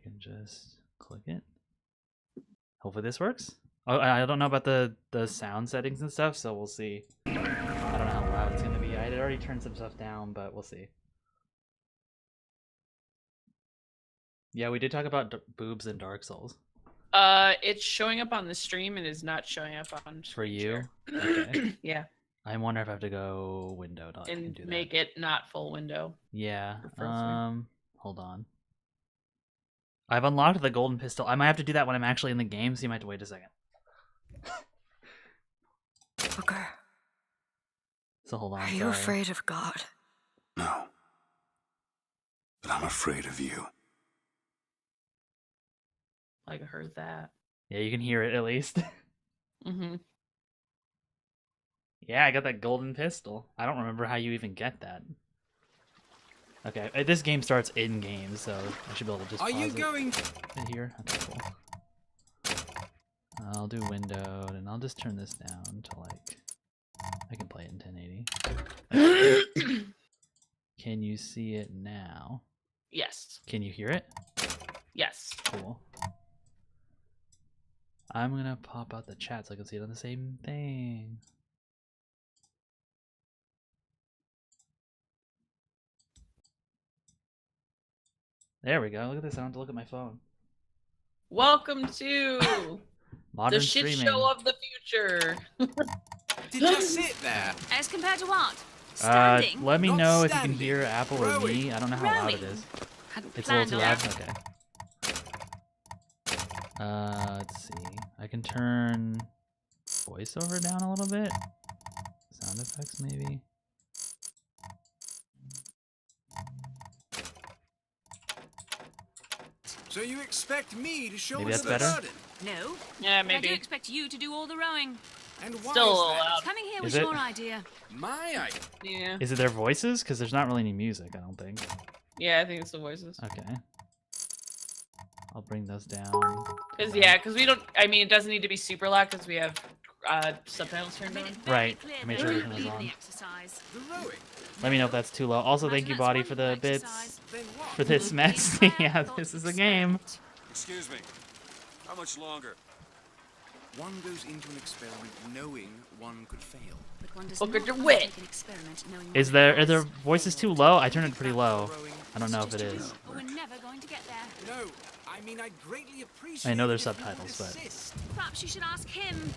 can just click it. Hopefully this works. Oh, I don't know about the sound settings and stuff, so we'll see. I don't know how loud it's gonna be. I had already turned some stuff down, but we'll see. Yeah, we did talk about boobs in Dark Souls. It's showing up on the stream and is not showing up on For you? Okay. Yeah. I wonder if I have to go window And do make that. it not full window. Yeah. Hold on. I've unlocked the golden pistol. I might have to do that when I'm actually in the game, so you might have to wait a second. Booker. So hold on. Are you afraid of God? No. But I'm afraid of you. Like I heard that. Yeah, you can hear it at least. Mm-hmm. Yeah, I got that golden pistol. I don't remember how you even get that. Okay, this game starts in game, so I should be able to just pause it here. Okay, cool. I'll do windowed, and I'll just turn this down to like I can play it in 1080. Can you see it now? Yes. Can you hear it? Yes. Cool. I'm gonna pop out the chat so I can see it on the same thing. There we go. Look at this. I don't have to look at my phone. Welcome to Modern the shit streaming. show of the future. Did you sit there? As compared to what? Standing? Let me Not know if you can standing. hear Apple or me. I don't know how loud it is. Hadn't It's a little planned too on loud? it. Okay. Let's see. I can turn voiceover down a little bit. Sound effects, maybe. So you expect me to show Maybe us that's the better? burden? No. Yeah, But I do maybe. expect you to do all the rowing. And why Still a is little that? loud. Coming here Is was it? your idea. My idea. Yeah. Is it their voices? Because there's not really any music, I don't think. Yeah, I think it's the voices. Okay. I'll bring those down. Because we don't. I mean, it doesn't need to be super loud because we have subtitles turned on. Right. Clear I made that sure you everything was believe in on. the exercise. The rowing. Let me know if that's too low. Also, thank you, Imagine Body, that's for one the bits exercise. Then what? for this The mess. entire Yeah, thought this is a game. experiment. Excuse me. How much longer? One goes into an experiment knowing one could fail. But one does Booker not DeWitt. undertake an experiment knowing Is what there are has their voices too low? I turned it pretty low. Rowing. I don't know if just it to is. do, but we're never going to get there. No, I mean I'd greatly appreciate. I know there's if you would subtitles, but- assist. Perhaps you should ask him.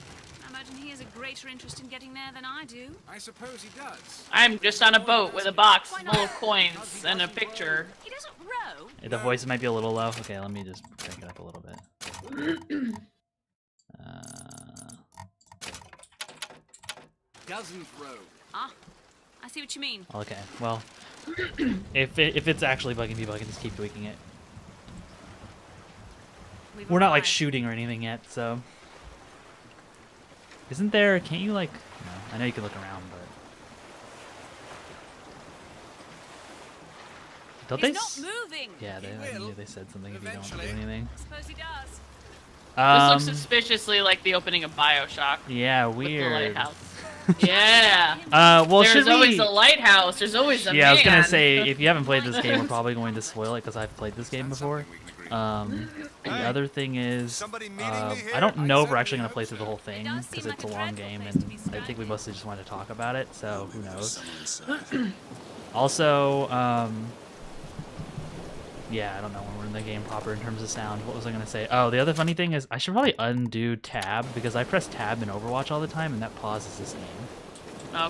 I imagine he has a greater interest in getting there than I do. I suppose he does. I'm just on a boat with a box full of coins and a picture. He doesn't row. The voice might be a little low. Okay, let me just crank it up a little bit. Doesn't row. Ah, I see what you mean. Okay, well, if it's actually bugging people, I can just keep tweaking it. We've We're not like arrived. shooting or anything yet, so. Isn't there? Can't you like? No, I know you can look around, but don't He's they? not moving. Yeah, He will, they said something if you don't do eventually. anything. I suppose he does. This looks suspiciously like the opening of Bioshock. Yeah, With the weird. lighthouse. Yeah. Well, There's should always we? a lighthouse. There's always a Yeah, man. I was gonna say if you haven't played this game, we're probably going to spoil it because I've played this game before. The other thing is, I don't know if we're actually gonna play through the whole thing It does seem because like it's a a long dreadful game, place and to be I think we stranded. mostly just want to talk about it. So who knows? Someone inside. Also, yeah, I don't know when we're in the game proper in terms of sound. What was I gonna say? Oh, the other funny thing is I should probably undo tab because I press tab in Overwatch all the time, and that pauses this game,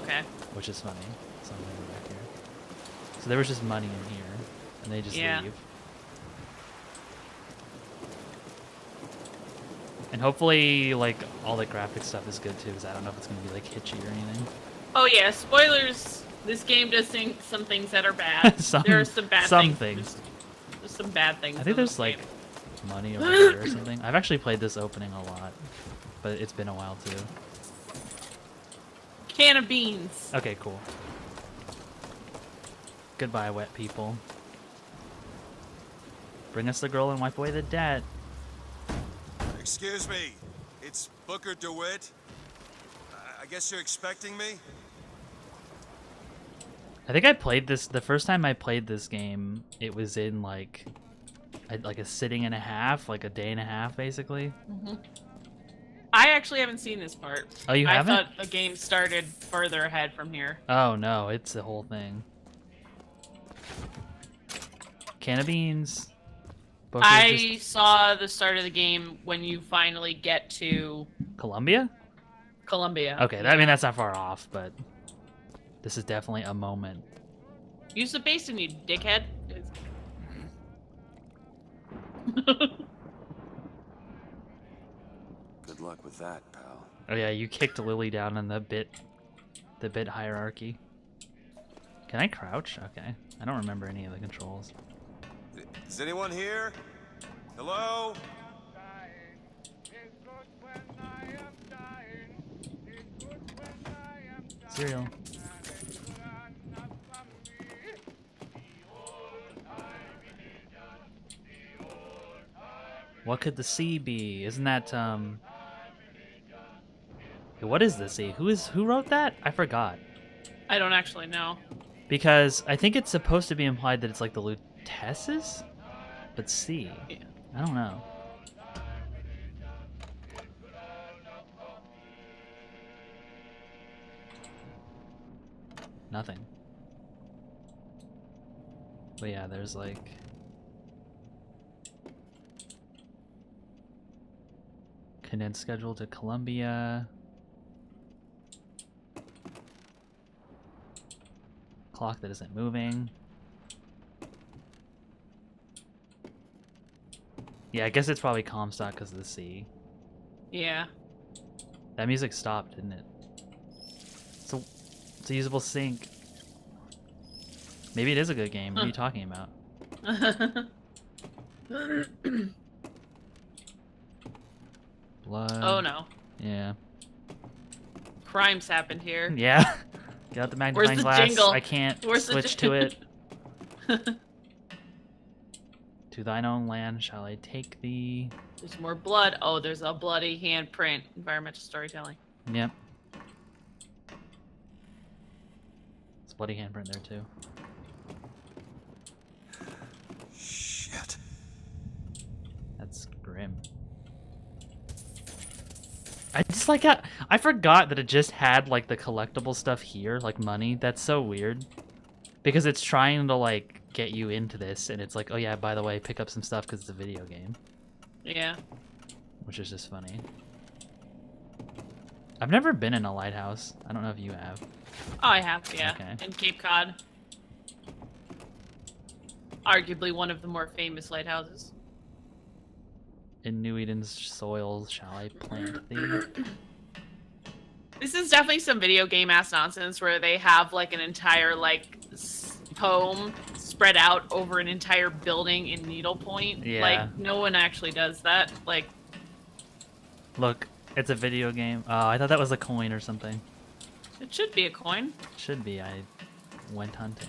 Okay. which is funny. So I'm gonna go back here. So there was just money in here, and they just Yeah. leave. And hopefully, like, all the graphic stuff is good too, because I don't know if it's gonna be like hitchy or anything. Oh yeah. Spoilers. This game does some things that are bad. There are some bad some things. There's some bad things. I in think this there's like game. money over here or something. I've actually played this opening a lot, but it's been a while too. Can of beans. Okay, cool. Goodbye, wet people. Bring us the girl and wipe away the debt. Excuse me. It's Booker DeWitt. I guess you're expecting me? I think I played this the first time I played this game. It was in like like a sitting and a half, like a day and a half, basically. I actually haven't seen this part. Oh, you haven't? I thought the game started further ahead from here. Oh no, it's the whole thing. Can of beans. I saw the start of the game when you finally get to Colombia. Okay, I mean that's not far off, but this is definitely a moment. Use the basin, you dickhead. Good luck with that, pal. Oh yeah, you kicked Lily down in the bit hierarchy. Can I crouch? Okay, I don't remember any of the controls. Is anyone here? Hello? Cereal. What could the sea be? Isn't that what is the sea? Who wrote that? I forgot. I don't actually know. Because I think it's supposed to be implied that it's like the Lutesses, but sea. Yeah. I don't know. Nothing. But yeah, there's like condensed schedule to Colombia. Clock that isn't moving. Yeah, I guess it's probably Comstock because of the sea. Yeah. That music stopped, didn't it? It's a usable sync. Maybe it is a good game. What are you talking about? Blood. Oh no. Yeah. Crimes happened here. Yeah. Get out the magnifying Where's the glass. jingle? I can't switch to it. To thine own land shall I take thee. There's more blood. Oh, there's a bloody handprint. Environmental storytelling. Yep. It's a bloody handprint there too. Shit. That's grim. I just like that. I forgot that it just had like the collectible stuff here, like money. That's so weird. Because it's trying to like get you into this, and it's like, oh yeah, by the way, pick up some stuff because it's a video game. Yeah. Which is just funny. I've never been in a lighthouse. I don't know if you have. Oh, I have, yeah. Okay. In Cape Cod. Arguably one of the more famous lighthouses. In New Eden's soil shall I plant thee. This is definitely some video game ass nonsense where they have like an entire like poem spread out over an entire building in needlepoint. Yeah. Like no one actually does that. Like, look, it's a video game. Oh, I thought that was a coin or something. it should be a coin. Should be. I went hunting.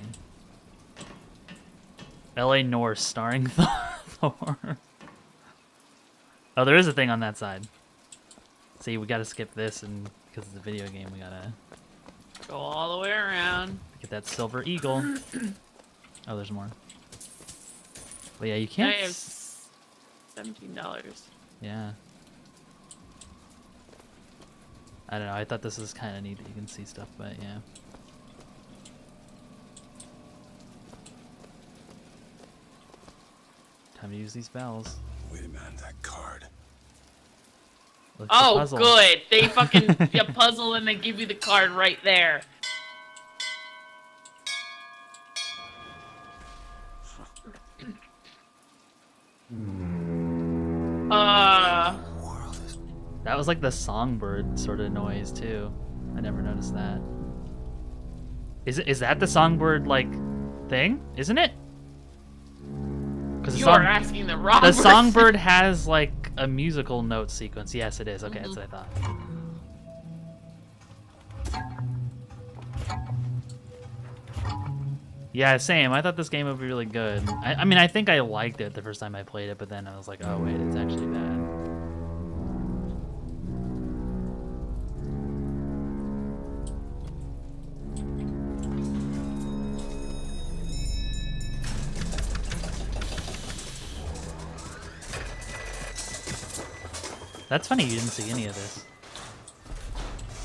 L.A. Norse starring Thor. Oh, there is a thing on that side. See, we gotta skip this, and because it's a video game, we gotta Go all the way around. get that silver eagle. Oh, there's more. But yeah, you I can't. have $17. Yeah. I don't know. I thought this was kind of neat that you can see stuff, but yeah. Time to use these bells. Wait a minute, that card. Look, the Oh, puzzle. good. They fucking you puzzle and they give you the card right there. That was like the songbird sort of noise too. I never noticed that. Is that the songbird like thing? Isn't it? Because You are asking the wrong the person. songbird has like a musical note sequence. Yes, it is. Okay, that's what I thought. Yeah, same. I thought this game would be really good. I mean, I think I liked it the first time I played it, but then I was like, oh wait, it's actually bad. That's funny you didn't see any of this.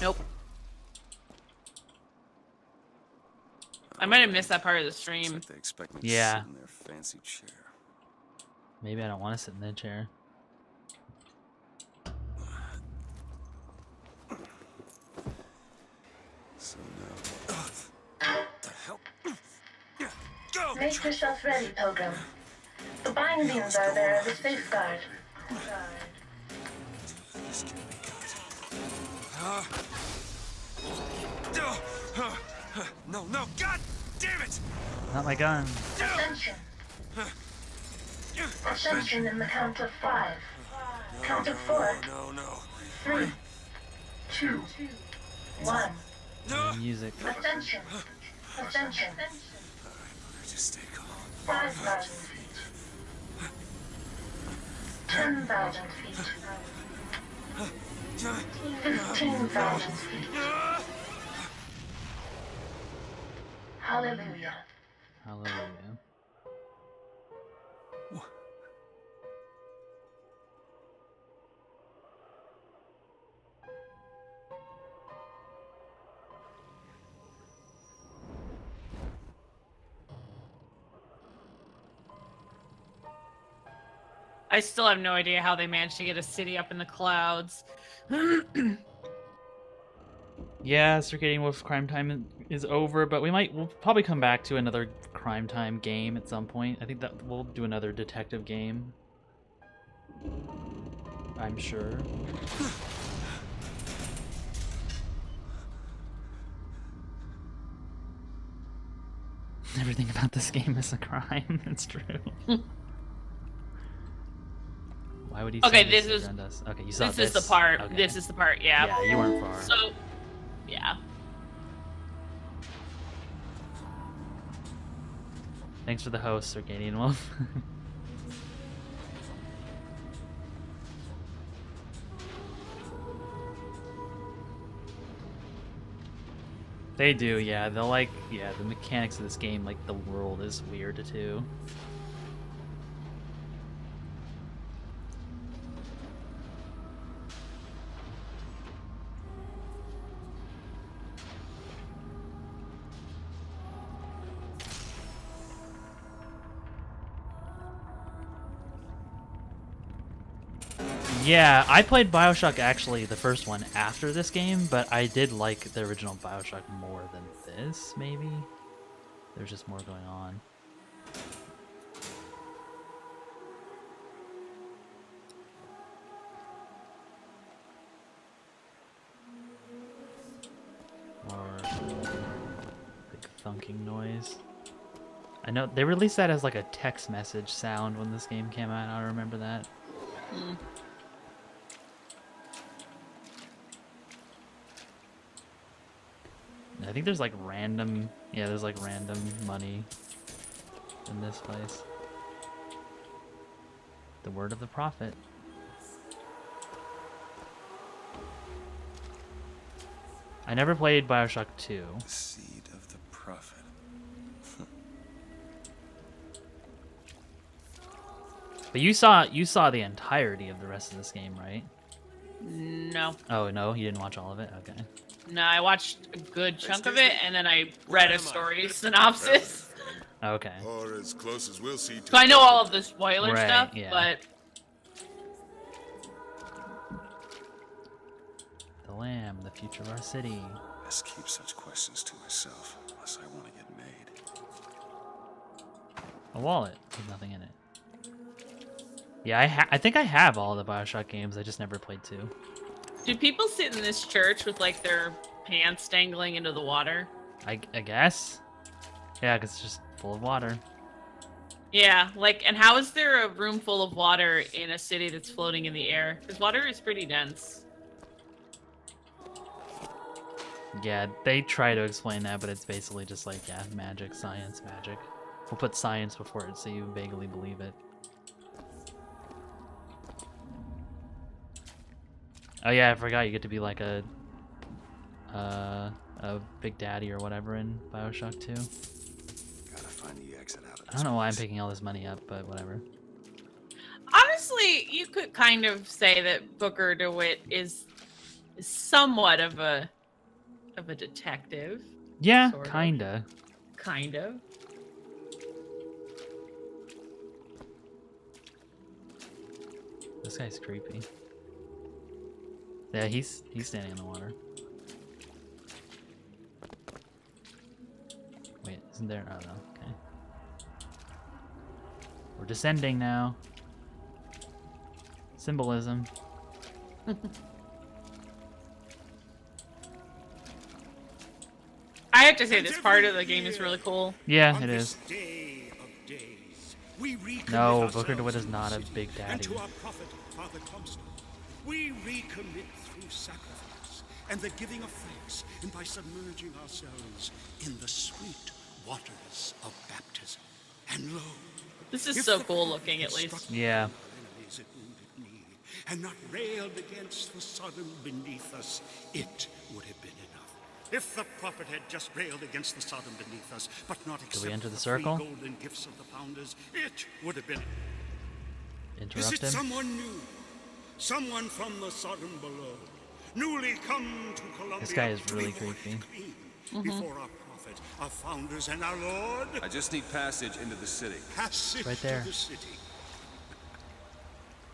Nope. I might have missed that part of the stream. Looks like they expect me to Yeah. sit in their fancy chair. Maybe I don't want to sit in the chair. So now, the hell? Go! Make yourself ready, Pilgrim. The bindings are there as a safeguard. This can't be good. No, no, God damn it! Not my gun. Ascension. Ascension in the count of 5. Count of 4. No, no. 3, 2, 1. No! Music. Ascension. Ascension. Just stay calm. 5,000 feet. 10,000 feet. 15,000 feet. Hallelujah. Hallelujah. I still have no idea how they managed to get a city up in the clouds. Yeah, Circadian Wolf Crime Time is over, but we'll probably come back to another Crime Time game at some point. I think that we'll do another detective game. I'm sure. Everything about this game is a crime. It's true. Why would he Okay, say this is send us? Okay, you saw this this. is the part. Okay. This is the part. Yeah. Yeah, you weren't far. So, yeah. Thanks for the host, Circadian Wolf. They do, yeah. They'll the mechanics of this game, like the world is weird too. Yeah, I played Bioshock actually, the first one, after this game, but I did like the original Bioshock more than this, maybe? There's just more going on. More big thunking noise. I know they released that as like a text message sound when this game came out, I remember that. Mm. I think there's like random, there's like random money in this place. The word of the prophet. I never played Bioshock 2. The seed of the prophet. But you saw the entirety of the rest of this game, right? No. Oh no, you didn't watch all of it? Okay. No, I watched a good chunk of it, and then I read a story synopsis. Okay. Or as close as we'll see to So I know all of the spoiler Right, stuff, yeah. but The Lamb, the future of our city. Best keep such questions to myself, unless I want to get made. A wallet with nothing in it. Yeah, I think I have all the Bioshock games. I just never played 2. do people sit in this church with like their pants dangling into the water? I guess. Yeah, because it's just full of water. Yeah, like, and how is there a room full of water in a city that's floating in the air? Because water is pretty dense. Yeah, they try to explain that, but it's basically just like, yeah, magic, science, magic. We'll put science before it so you vaguely believe it. Oh yeah, I forgot you get to be like a big daddy or whatever in Bioshock 2. Gotta find the exit out of this I don't know why I'm place. picking all this money up, but whatever. honestly, you could kind of say that Booker DeWitt is somewhat of a detective. Yeah, Sort of. kinda. Kind of. This guy's creepy. Yeah, he's standing in the water. Wait, isn't there? Oh no. Okay. We're descending now. Symbolism. I have to say, this part of the game is really cool. Yeah, it is. Day of days, we No, recommit Booker DeWitt is ourselves not to a the city big And daddy. to our prophet, Father Comstock, we recommit through sacrifice and the giving of thanks, and by submerging ourselves in the sweet waters of baptism. And lo, This is if so the cool prophet looking, had at least. struck Yeah. our enemies at wounded knee, and not railed against the Sodom beneath us, it would have been enough. If the prophet had just railed against the Sodom beneath us, but not accepted enter the free circle? golden gifts of the founders, it would have been. Is Interrupt it him. someone new? Someone from the Sodom below, newly come to Columbia? This guy is to really be washed creepy. clean before our prophet, our founders, and our Lord? I just need passage into the city. Passage Right there. to the city.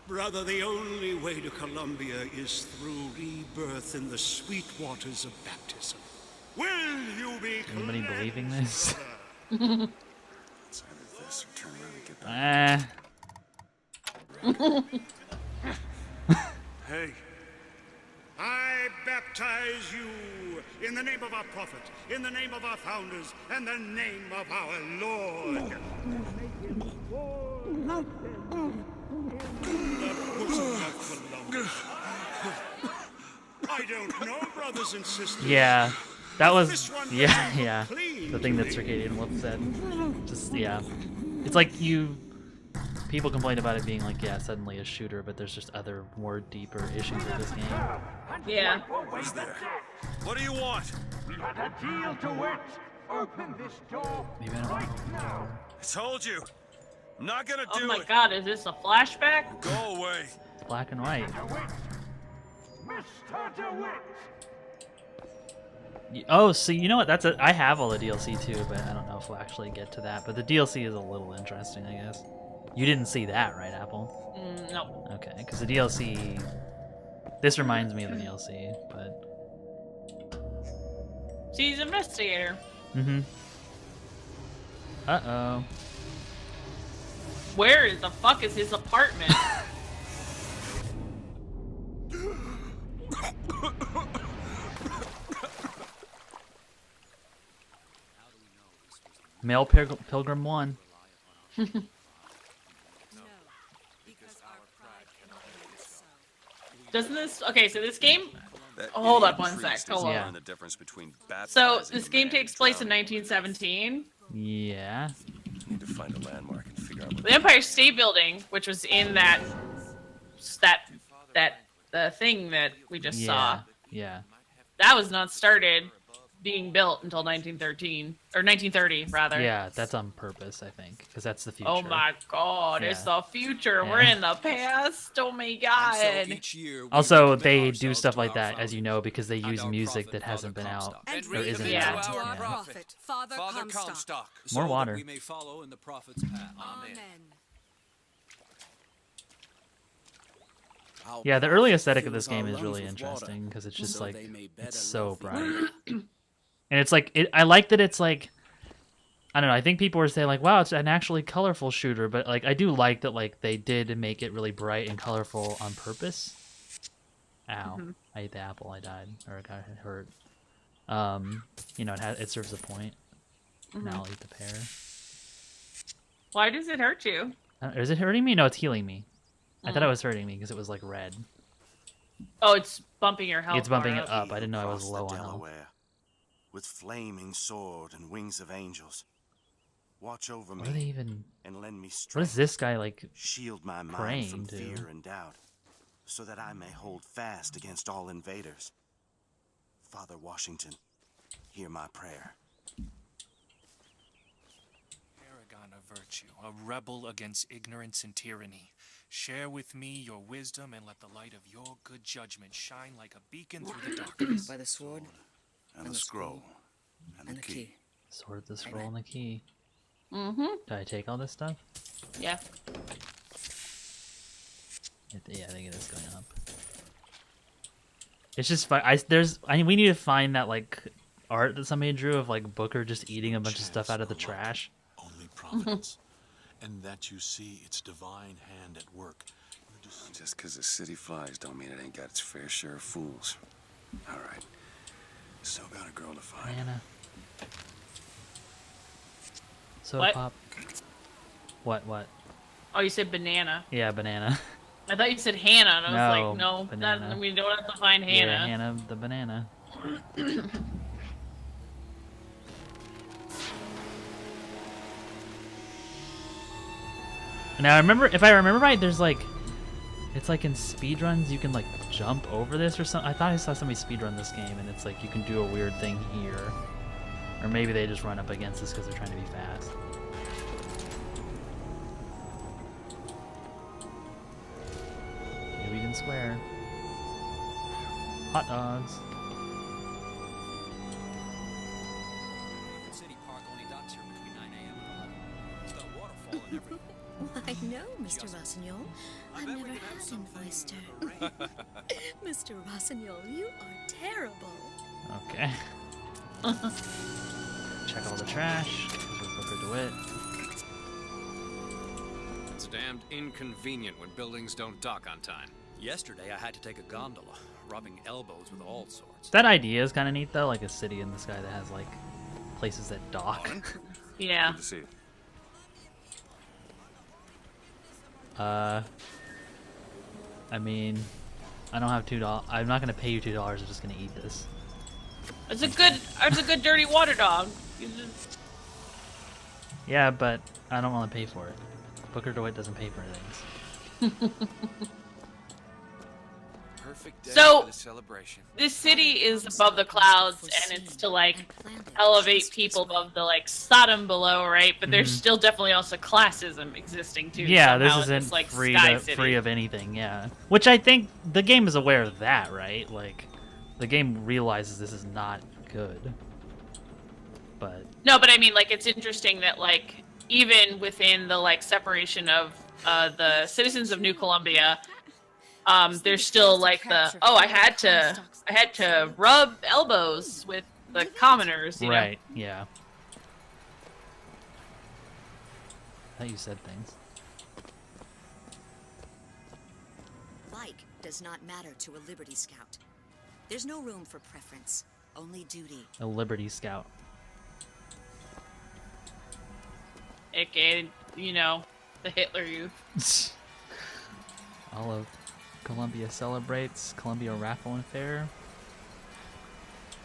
Brother, the only way to Columbia is through rebirth in the sweet waters of baptism. Will you be Anybody believing this? Let's either this or turn around and get back. Hey, I baptize you in the name of our prophet, in the name of our founders, and the name of our Lord. I don't know, brothers and sisters. Yeah. That was This one yeah, doesn't look yeah. clean The thing to that me. Circadian Wolf said. Just yeah. It's like people complain about it being like, yeah, suddenly a shooter, but there's just other more deeper issues with this game. Yeah. who's there? What do you want? Maybe I don't know. I told you. I'm not gonna Oh do my it. god, is this a flashback? Go away. It's black and white. Oh, so you know what? I have all the DLC too, but I don't know if we'll actually get to that. But the DLC is a little interesting, I guess. You didn't see that, right, Apple? No. Okay, because the DLC. This reminds me of the DLC, but. She's an investigator. Mm-hmm. Uh-oh. Where the fuck is his apartment? Male Pilgrim 1. Doesn't this... Okay, so this game... That Hold idiot up one priest sec, hold doesn't on. learn the difference between So, baptizing this a game man takes and place in drowning. 1917. Yeah. Need to find a landmark and figure out what The Empire State Building, which was in that thing that we just Yeah. saw, Yeah. that was not started being built until 1913 or 1930 rather. Yeah, that's on purpose, I think, because that's the future. Oh my god, it's Yeah. the future. We're Yeah. in the past. Oh my And god. so each year we Also, recommit they do ourselves stuff to like our that, as you founders know, because they and use our music prophet, that hasn't Father been out. Comstock. And Or isn't recommit Yeah. to our Yeah. prophet, Father Comstock. so More that water. we may follow in the prophet's path. Amen. Our Yeah, the early prophet aesthetic of fills this game our is really lungs with water, interesting because it's just so like they may better it's so love bright, you. and it's like I like that it's like I don't know. I think people were saying like, "Wow, it's an actually colorful shooter," but like I do like that like they did make it really bright and colorful on purpose. Ow! I ate the apple. I died or I got hurt. You know, it serves a point. Now I'll eat the pear. Why does it hurt you? Is it hurting me? No, it's healing me. I thought it was hurting me because it was like red. Oh, it's bumping your health. It's bumping bar it up. I didn't know I was Across low the on health. Delaware, with flaming sword and wings of angels. Watch over What are they me even? and lend me strength. What is this guy like? Shield my mind praying from to? fear and doubt, so that I may hold fast against all invaders. Father Washington, hear my prayer. Paragon of virtue, a rebel against ignorance and tyranny. Share with me your wisdom and let the light of your good judgment shine like a beacon through the darkness. By the sword And the scroll. and the key. Sword, the scroll, and the key. Mm-hmm. Do I take all this stuff? Yeah. Yeah, I think it is going up. It's just fun. We need to find that like art that somebody drew of like Booker just eating a bunch of stuff out of the trash. Only providence. And that you see its divine hand at work. Just because the city flies don't mean it ain't got its fair share of fools. All right. Still got a girl to find. Banana. So What? pop. What? Oh, you said banana. Yeah, banana. I thought you said Hannah, and I was No, like, no, banana. that, we don't have to find Hannah. Yeah, Hannah the banana. Now if I remember right, there's like, it's like in speedruns you can like jump over this or something. I thought I saw somebody speedrun this game, and it's like you can do a weird thing here, or maybe they just run up against this because they're trying to be fast. Wheaton Square. Hot dogs. City Park only docks here between 9 a.m. and 11. It's got a waterfall and everything. Why, no, Mr. Rossignol. I've never had an oyster. Mr. Rossignol, you are terrible. Okay. Check all the trash. Booker DeWitt. It's damned inconvenient when buildings don't dock on time. Yesterday, I had to take a gondola, rubbing elbows with all sorts. That idea is kind of neat, though, like a city in the sky that has, like, places that dock. Yeah. Good to see you. I mean, I don't have $2. I'm not gonna pay you $2. I'm just gonna eat this. It's a good dirty water dog. You just... Yeah, but I don't want to pay for it. Booker DeWitt doesn't pay for things. Perfect day So, for the celebration. this city is above the clouds, and it's to like elevate people above the like Sodom below, right? But there's still definitely also classism existing too. Yeah, this somehow in isn't like free sky city. free of anything. Yeah, which I think the game is aware of that, right? Like, the game realizes this is not good. But No, but I mean, like, it's interesting that like even within the like separation of the citizens of New Columbia, there's still like the I had to rub elbows with the commoners, you right, know? yeah. I thought you said things. Like does not matter to a Liberty Scout. There's no room for preference, only duty. A Liberty Scout. AKA, you know, the Hitler Youth. All of Columbia celebrates Columbia Raffle and Fair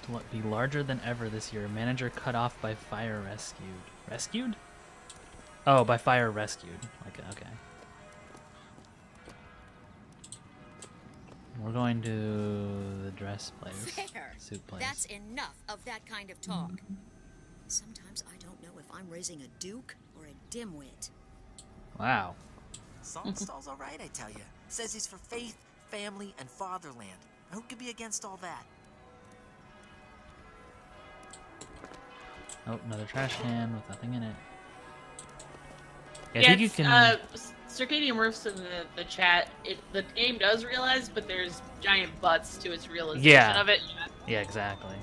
to be larger than ever this year. Manager cut off by fire rescued. Rescued? Oh, by fire rescued. Okay. We're going to the dress place. There. Suit place. That's enough of that kind of talk. Sometimes I don't know if I'm raising a duke or a dimwit. Wow. Saltonstall's all right, I tell you. Says he's for faith, family, and fatherland. Who could be against all that? Oh, another trash can with nothing in it. Yeah, I think you can. Circadian Roofs in the chat. The game does realize, but there's giant butts to its realization of it. Yeah, exactly.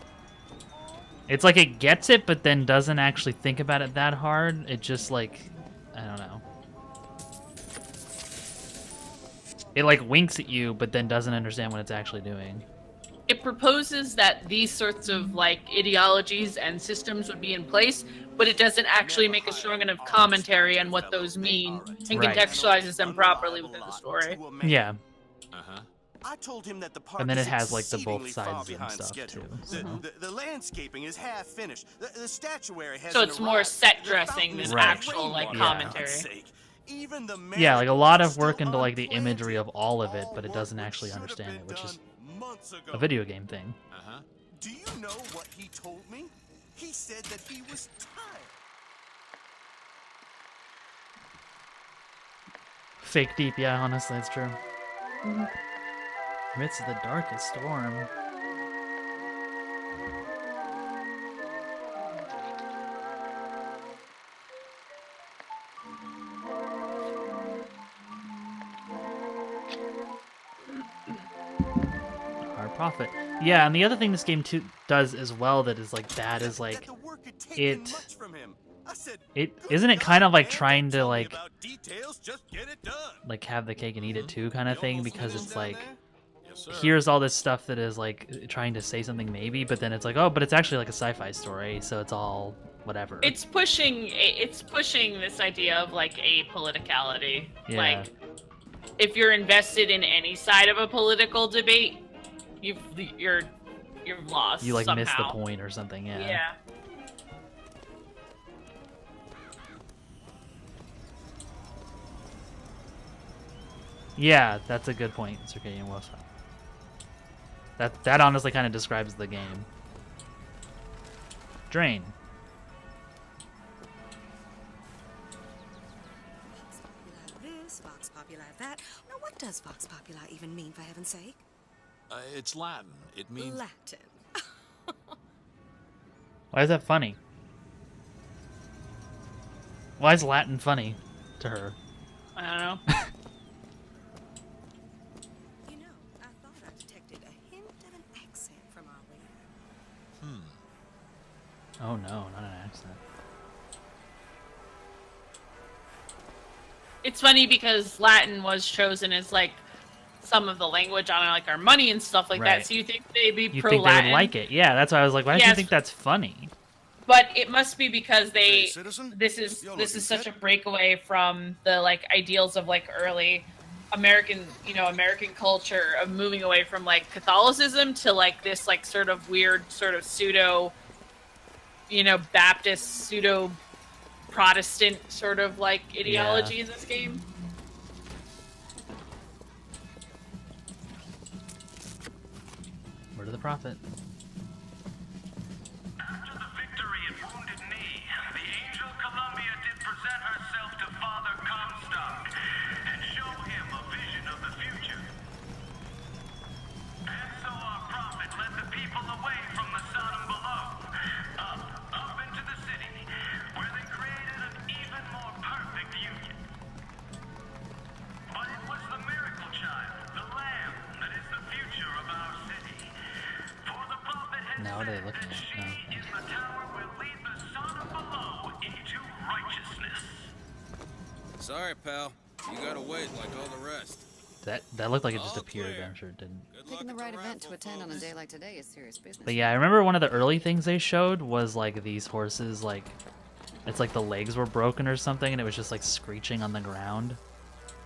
It's like it gets it, but then doesn't actually think about it that hard. It just like, I don't know. It like winks at you, but then doesn't understand what it's actually doing. It proposes that these sorts of like ideologies and systems would be in place, but it doesn't actually make a strong enough commentary on what those mean and Right. contextualizes them properly within the story. Yeah. I told him that the park And then it is has like the both exceedingly far sides and behind stuff schedule. too. The landscaping is half finished. The statuary has So it's more set dressing than Right. actual like Yeah. commentary. Even the Yeah, like a lot of work into like the imagery of all of it, but it doesn't actually understand it, which is a video game thing. Do you know what he told me? He said that he was tired. Fake deep, yeah, honestly, it's true. Amidst the darkest storm. Hard profit. Yeah, and the other thing this game too does as well that is like bad is like it isn't it kind of like trying to like have the cake and eat it too kind of thing, because it's like here's all this stuff that is like trying to say something maybe, but then it's like, oh, but it's actually like a sci-fi story, so it's all whatever. It's pushing this idea of like apoliticality. Yeah. Like if you're invested in any side of a political debate, you've lost. You like somehow. missed the point or something, yeah. Yeah. Yeah, that's a good point, Circadian Wolf. That honestly kind of describes the game. Drain. Vox Populi this, Vox Populi that. Now, what does Vox Populi even mean, for heaven's sake? It's Latin. It means... Latin. Why is that funny? Why is Latin funny to her? I don't know. You know, I thought I detected a hint of an accent from our leader. Oh no, not an accent. It's funny because Latin was chosen as like some of the language on like our money and stuff like Right. that. So you think they'd be You pro think Latin? they would like it? Yeah, that's why I was like, why do you think that's funny? But it must be because Hey, citizen? this is You're looking such a fit. breakaway from the like ideals of like early American culture of moving away from like Catholicism to like this like sort of weird sort of pseudo Baptist pseudo Protestant sort of like ideology in this game. Word of the prophet. After the victory at Wounded Knee, the Angel Columbia did present herself to Father Comstock and show him a vision of the future. And so our prophet led the people away from the Sodom below, up into the city, where they created an even more perfect union. But it was the miracle child, the Lamb, that is the future of our city. For the prophet had Now what are they said looking that at? she Oh, is the tower will lead the Sodom below into righteousness. Sorry, pal. You gotta wait like all the rest. That looked like it just appeared, but I'm sure it didn't. Picking the right event to attend on a day like today is serious business. But yeah, I remember one of the early things they showed was like these horses, like it's like the legs were broken or something, and it was just like screeching on the ground.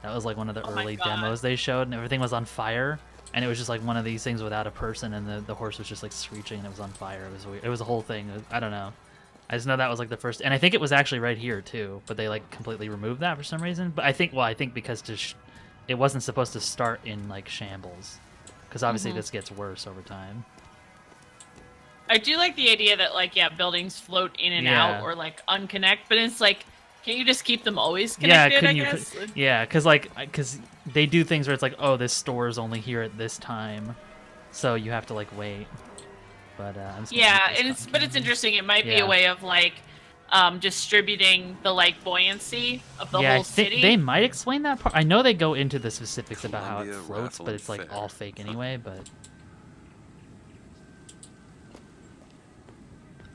That was like one of the early demos they showed, and everything was on fire, and it was just like one of these things without a person, and the horse was just like screeching, and it was on fire. It was weird. It was a whole thing. I don't know. I just know that was like the first, and I think it was actually right here too, but they like completely removed that for some reason. But I think because it wasn't supposed to start in like shambles, because obviously this gets worse over time. I do like the idea that like buildings float in and out or like unconnect, but it's like, can't you just keep them always connected? I guess. Because they do things where it's like, oh, this store is only here at this time, so you have to like wait. But it's interesting. It might be a way of like distributing the like buoyancy of the whole city. They might explain that part. I know they go into the specifics about how it Columbia, floats, Raffle, but it's like Fair. all fake anyway. But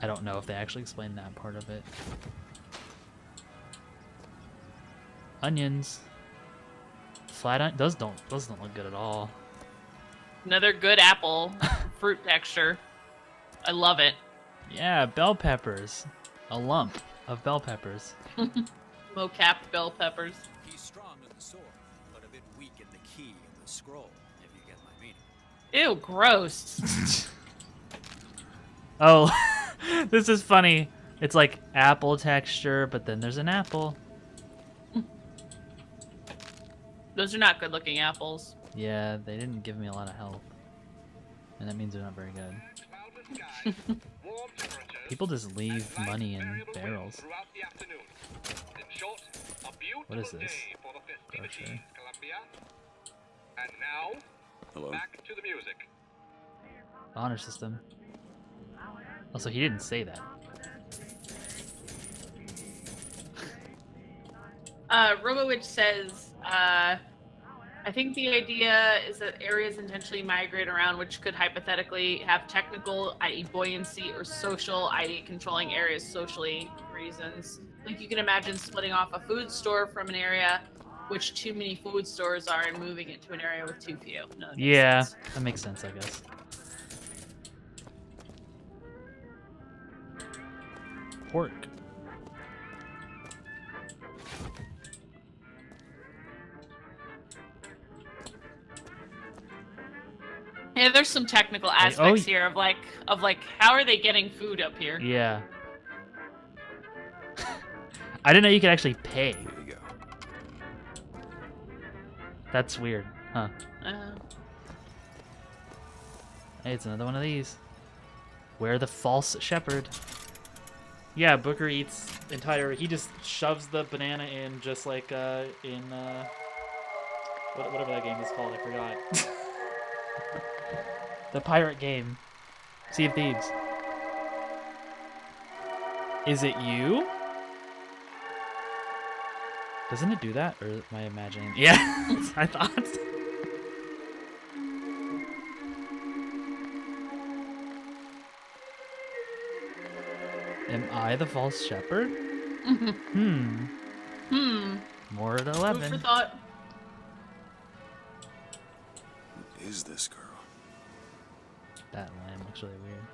I don't know if they actually explain that part of it. Onions. Flat onion. Those don't look good at all. Another good apple fruit texture. I love it. Yeah, bell peppers. A lump of bell peppers. Mo-capped bell peppers. He's strong in the sword, but a bit weak in the key and the scroll, if you get my meaning. Ew, gross. Oh, this is funny. It's like apple texture, but then there's an apple. Those are not good looking apples. Yeah, they didn't give me a lot of health. And that means they're not very good. People just leave money in barrels. What is this? Grocery. And now, Hello? back to the music. Honor system. Also, he didn't say that. Robowitch says, I think the idea is that areas intentionally migrate around, which could hypothetically have technical, i.e. buoyancy, or social, i.e. controlling areas socially reasons. Like you can imagine splitting off a food store from an area which too many food stores are and moving it to an area with too few. No, that makes sense. That makes sense, I guess. Pork. Yeah, there's some technical aspects here of like how are they getting food up here? Yeah. I didn't know you could actually pay. There you go. That's weird, huh? Hey, it's another one of these. Where the false shepherd? Yeah, Booker eats entire. He just shoves the banana in, just like in whatever that game is called. I forgot. The pirate game, Sea of Thieves. Is it you? Doesn't it do that, or am I imagining? Yeah, I thought. Am I the false shepherd? More at 11. Food for thought. Who is this girl? That lamb looks really weird.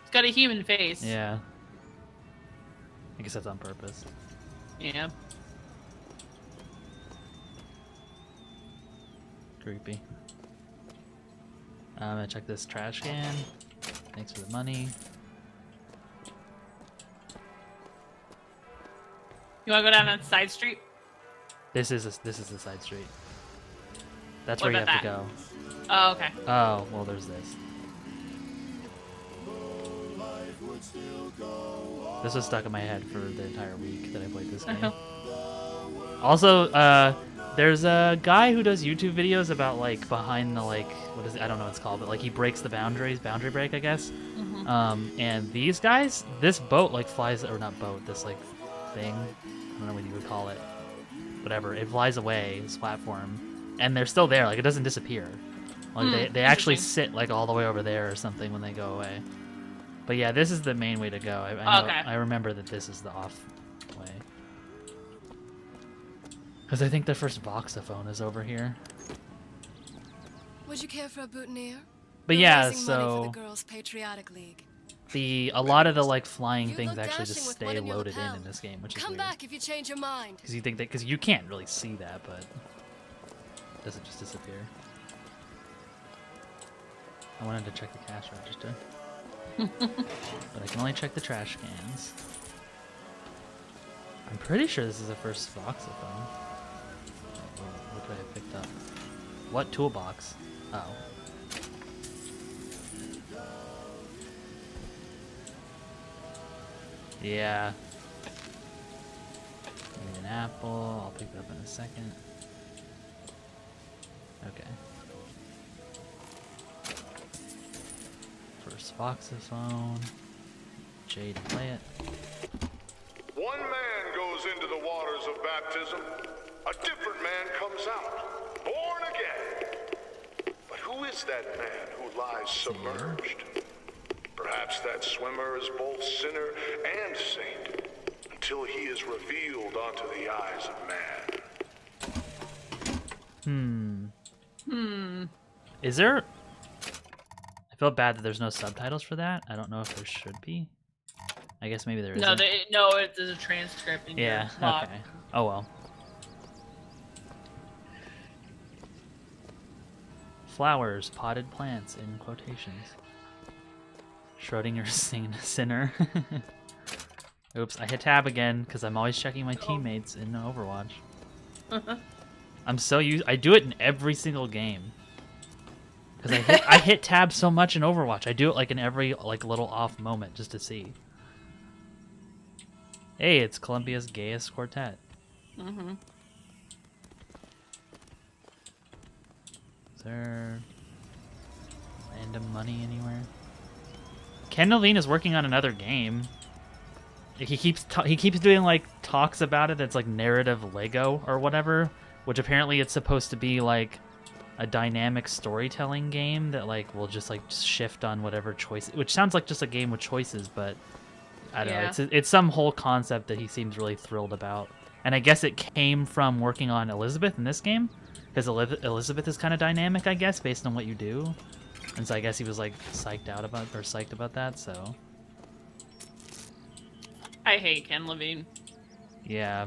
It's got a human face. Yeah. I guess that's on purpose. Yeah. Creepy. I'm gonna check this trash can. Thanks for the money. You wanna go down that side street? This is the side street. That's What where you about have to go. Oh, okay. Oh, well, there's this. This was stuck in my head for the entire week that I played this game. Also, there's a guy who does YouTube videos about like behind the like what is it? I don't know what it's called, but like he breaks the boundaries, boundary break, I guess. And these guys, this boat like flies, or not boat, this like thing, I don't know what you would call it, whatever. It flies away, this platform, and they're still there. Like it doesn't disappear. Like they actually sit like all the way over there or something when they go away. But yeah, this is the main way to go. I know, Okay. I remember that this is the off way. Because I think the first voxophone is over here. Would you care for a boutonniere? But We're yeah, raising money for so the Girls' Patriotic League. a lot of the like flying You things look actually dashing just with stay one in your loaded lapel. in this game, which is Come weird. back if you change your mind. Because you think that, because you can't really see that, but does it just disappear? I wanted to check the cash register, but I can only check the trash cans. I'm pretty sure this is the first voxophone. What could I have picked up? What toolbox? Oh. Yeah. Need an apple. I'll pick it up in a second. Okay. First voxophone. Jay to play it. One man goes into the waters of baptism. A different man comes out, born again. But who is that man who lies submerged? Perhaps that swimmer is both sinner and saint, until he is revealed onto the eyes of man. Is there... I feel bad that there's no subtitles for that. I don't know if there should be. I guess maybe there No, isn't. there's a transcript in Yeah, your log. okay. Oh well. Flowers, potted plants, in quotations. Schrodinger's sinner. Oops, I hit tab again because I'm always checking my teammates in Overwatch. I'm so used. I do it in every single game. Because I hit tab so much in Overwatch. I do it like in every like little off moment just to see. Hey, it's Columbia's gayest quartet. there random money anywhere? Ken Levine is working on another game. He keeps doing like talks about it. It's like narrative Lego or whatever, which apparently it's supposed to be like a dynamic storytelling game that like will just like shift on whatever choice. Which sounds like just a game with choices, but I don't know. It's some whole concept that he seems really thrilled about. And I guess it came from working on Elizabeth in this game, because Elizabeth is kind of dynamic, I guess, based on what you do. And so I guess he was like psyched about that. So I hate Ken Levine. yeah,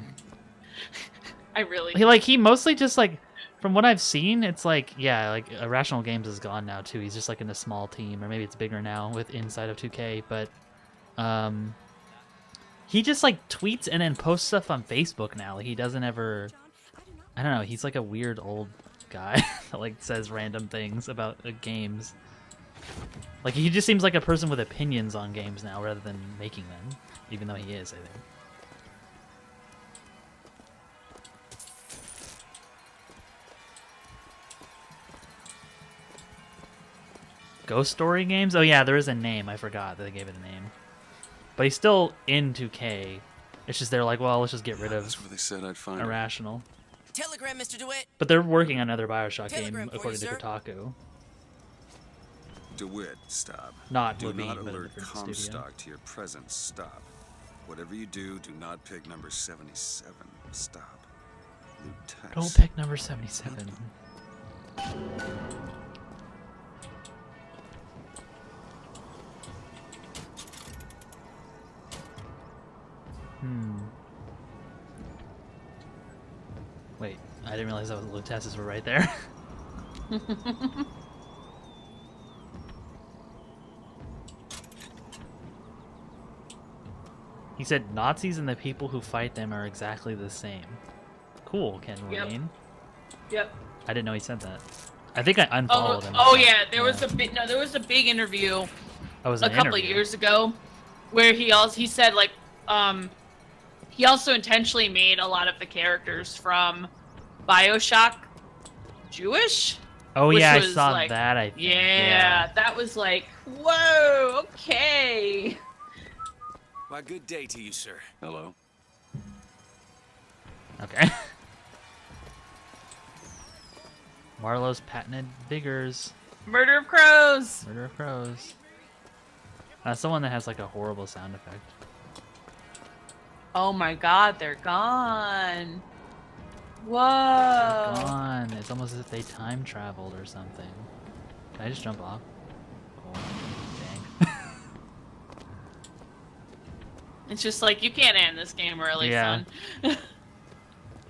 I really. He mostly just like, from what I've seen, it's like, yeah, like Irrational Games is gone now too. He's just like in a small team, or maybe it's bigger now with inside of 2K. But he just like tweets and then posts stuff on Facebook now. Like, he doesn't ever. I don't know. He's like a weird old guy that like says random things about games. Like, he just seems like a person with opinions on games now rather than making them, even though he is, I think. Ghost Story Games? Oh yeah, there is a name. I forgot that they gave it a name. But he's still in 2K. It's just they're like, well, let's just get rid of That's where they said I'd find Her. Irrational. Telegram, Mr. DeWitt. But they're working on another Bioshock Telegram game, for you, according to sir. Kotaku. DeWitt, stop. Not do Levine, not but a alert different studio. Comstock to your presence. Stop. Whatever you do not pick number 77. Stop. New text. Don't pick number 77. Wait, I didn't realize that was Lutesses were right there. He said Nazis and the people who fight them are exactly the same. Cool, Ken Levine. Yep. I didn't know he said that. I think I unfollowed him. Oh yeah, there was a big interview a couple of years ago where he said like he also intentionally made a lot of the characters from Bioshock Jewish. Oh yeah, I was saw like, that. I think. Yeah, that was like, whoa, okay. Why, good day to you, sir. Hello. Okay. Marlowe's patented Biggers. Murder of Crows. Murder of Crows. That's the one that has like a horrible sound effect. Oh my God, they're gone. Whoa. They're gone. It's almost as if they time traveled or something. Can I just jump off? Cool. Dang. It's just like, you can't end this game early, son. The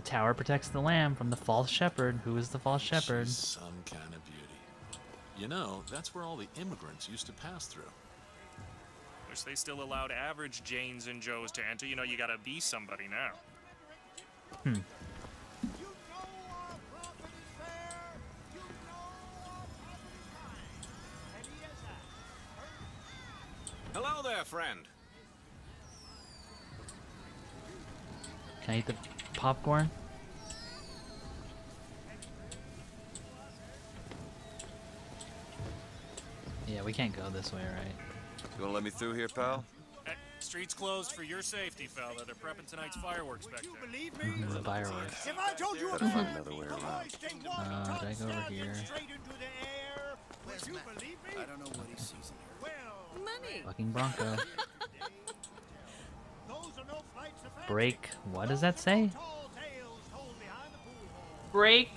tower protects the lamb from the false shepherd. Who is the false shepherd? She's some kind of beauty. You know, that's where all the immigrants used to pass through. Wish they still allowed average Janes and Joes to enter. You know, you gotta be somebody now. Hello there, friend. Can I eat the popcorn? Yeah, we can't go this way, right? You wanna let me through here, pal? Street's closed for your safety, fella. They're prepping tonight's fireworks back there. The fireworks. If I told you Gotta find another way around. Did I go over here? I don't know what he sees in here. Money. Fucking Bronco. Break. What does that say? Break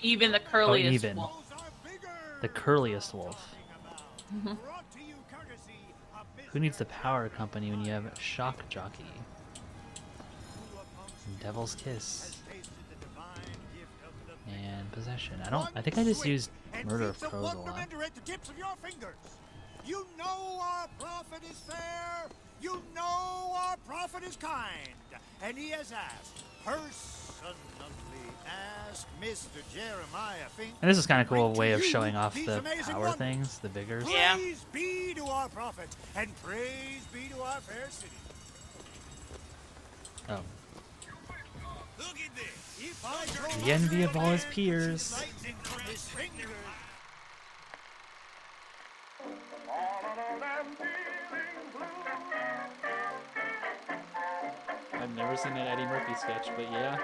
even the curliest even. wolf. The curliest wolf. Who needs the power company when you have Shock Jockey? And Devil's Kiss. And Possession. I think I just used Murder of Crows a lot. You know our prophet is fair. You know our prophet is kind. And he has asked, personally asked Mr. Jeremiah Fink. And this is kind of cool way of showing off the power things, the Biggers. Praise be to our prophet, and praise be to our fair city. Oh. Look at this. The envy of all his peers. His fingers never seen an Eddie Murphy sketch, but yeah.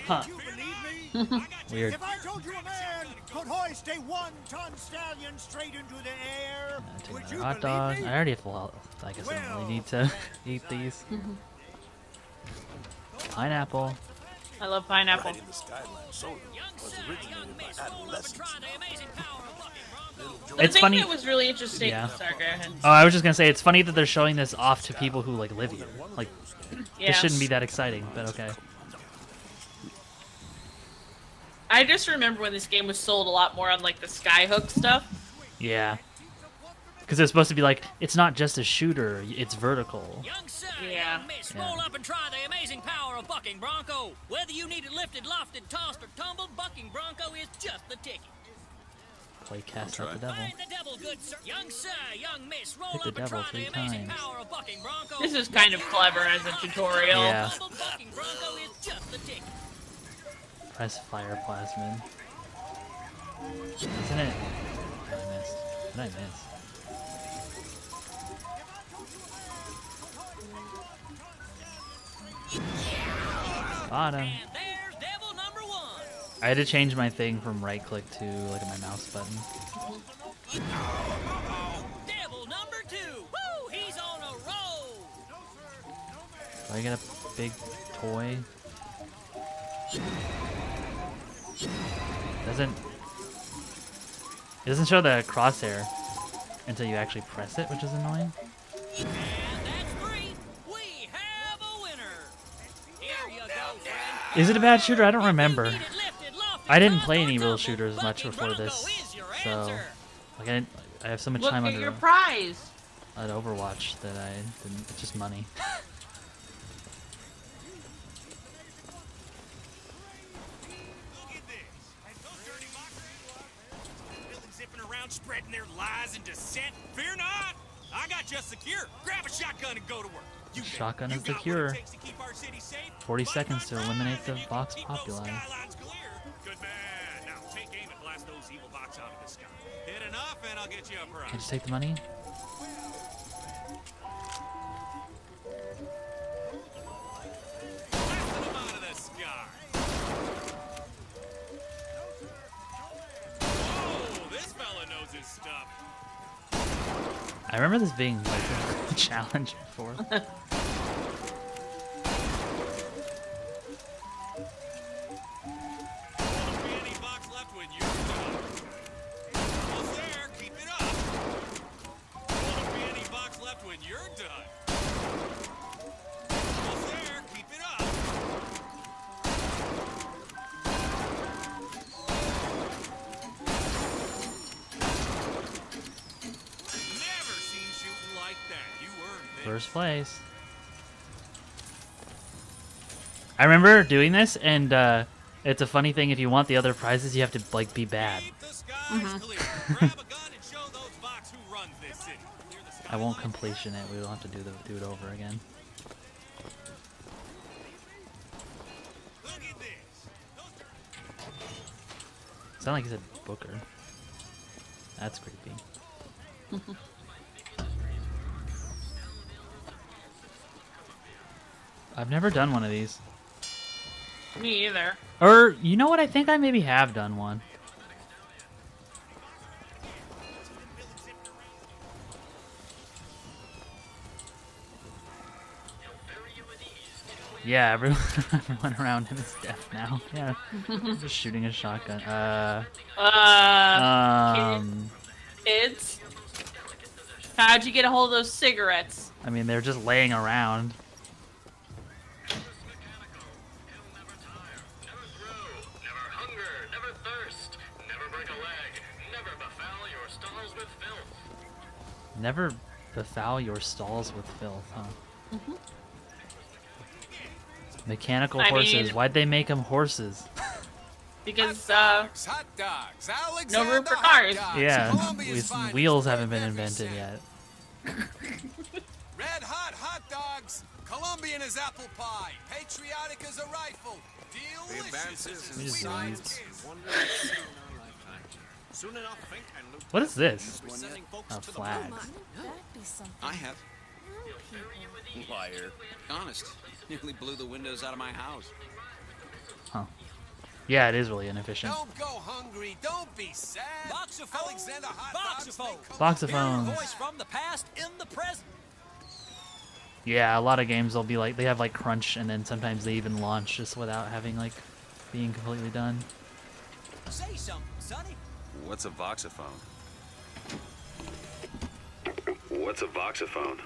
Huh. Weird. If I told you a man could hoist a 1-ton stallion straight into the air, would you Hot believe dog. me? I already have full health. I guess I don't really need to eat these. Pineapple. I love pineapple. Riding the Skyline Soda was originated by adolescents. The It's thing funny. that was really interesting. Yeah. Sorry, go ahead. Oh, I was just gonna say it's funny that they're showing this off to people who like live here. Like, Yeah. this shouldn't be that exciting, but okay. I just remember when this game was sold a lot more on like the Skyhook stuff. Yeah. Because it's supposed to be like, it's not just a shooter, it's vertical. Yeah. Roll up and try the amazing power of Bucking Bronco. Whether you need it lifted, lofted, tossed, or tumbled, Bucking Bronco is just the ticket. Play Cast Out the Devil. Find the devil, good sir. Young sir, young miss, roll Hit the up and devil try 3 the amazing times. power of Bucking Bronco. This is kind of clever as a tutorial. Yeah. Bucking Bronco is just the ticket. Press fire plasmid. Isn't it? I missed. What did I miss? Bottom. I had to change my thing from right click to like my mouse button. Devil number 2. Woo, he's on a roll. Do I get a big toy? It doesn't show the crosshair until you actually press it, which is annoying. And that's 3. We have a winner. Here you go, friend. Is it a bad shooter? I don't remember. I didn't play any real shooters much before this, so like I have so much Look time at under your prize. at Overwatch that I didn't. It's just money. Zipping around spreading their lies and dissent. Fear not! I got just the cure. Grab a shotgun and go to work. Shotgun is the cure. 40 seconds to eliminate the Vox Populi. Good man. Now take aim and blast those evil box out of the sky. Hit enough and I'll get you a prize. Can I just take the money? Blasting them out of the sky. Oh, this fella knows his stuff. I remember this being like a challenge before. Any box left when you're done. Almost there. Keep it up. Won't be any box left when you're done. Almost there. Keep it up. Never seen shooting like that. You earned this. First place. I remember doing this, and it's a funny thing. If you want the other prizes, you have to like be bad. I won't completion it. We will have to do it over again. Sound like he said Booker. That's creepy. I've never done one of these. Me either. Or, you know what? I think I maybe have done one. Yeah, everyone around him is deaf now. Yeah, just shooting a shotgun. Kids, how'd you get a hold of those cigarettes? I mean, they're just laying around. Never befoul your stalls with filth, huh? Mm-hmm. Mechanical I horses. mean- Why'd they make them horses? Because hot dogs, no room for cars. Yeah, wheels haven't been invented yet. Red hot dogs. Colombian as apple pie. Patriotic as a rifle. The advances in Delicious. science and wonders seen in our lifetime. Soon enough, think and loot. What is this? We're sending folks Oh, to the flags. moon. That'd be something. I have. Liar. Honest. Nearly blew the windows out of my house. Huh. Yeah, it is really inefficient. Don't go hungry. Don't be sad. Voxophones. Alexander Hot Voxophones. Voxophones. Hearing a voice from the past in the present. Yeah, a lot of games they'll be like they have like crunch, and then sometimes they even launch just without having like being completely done. Say something, Sonny. What's a voxophone? What's a voxophone?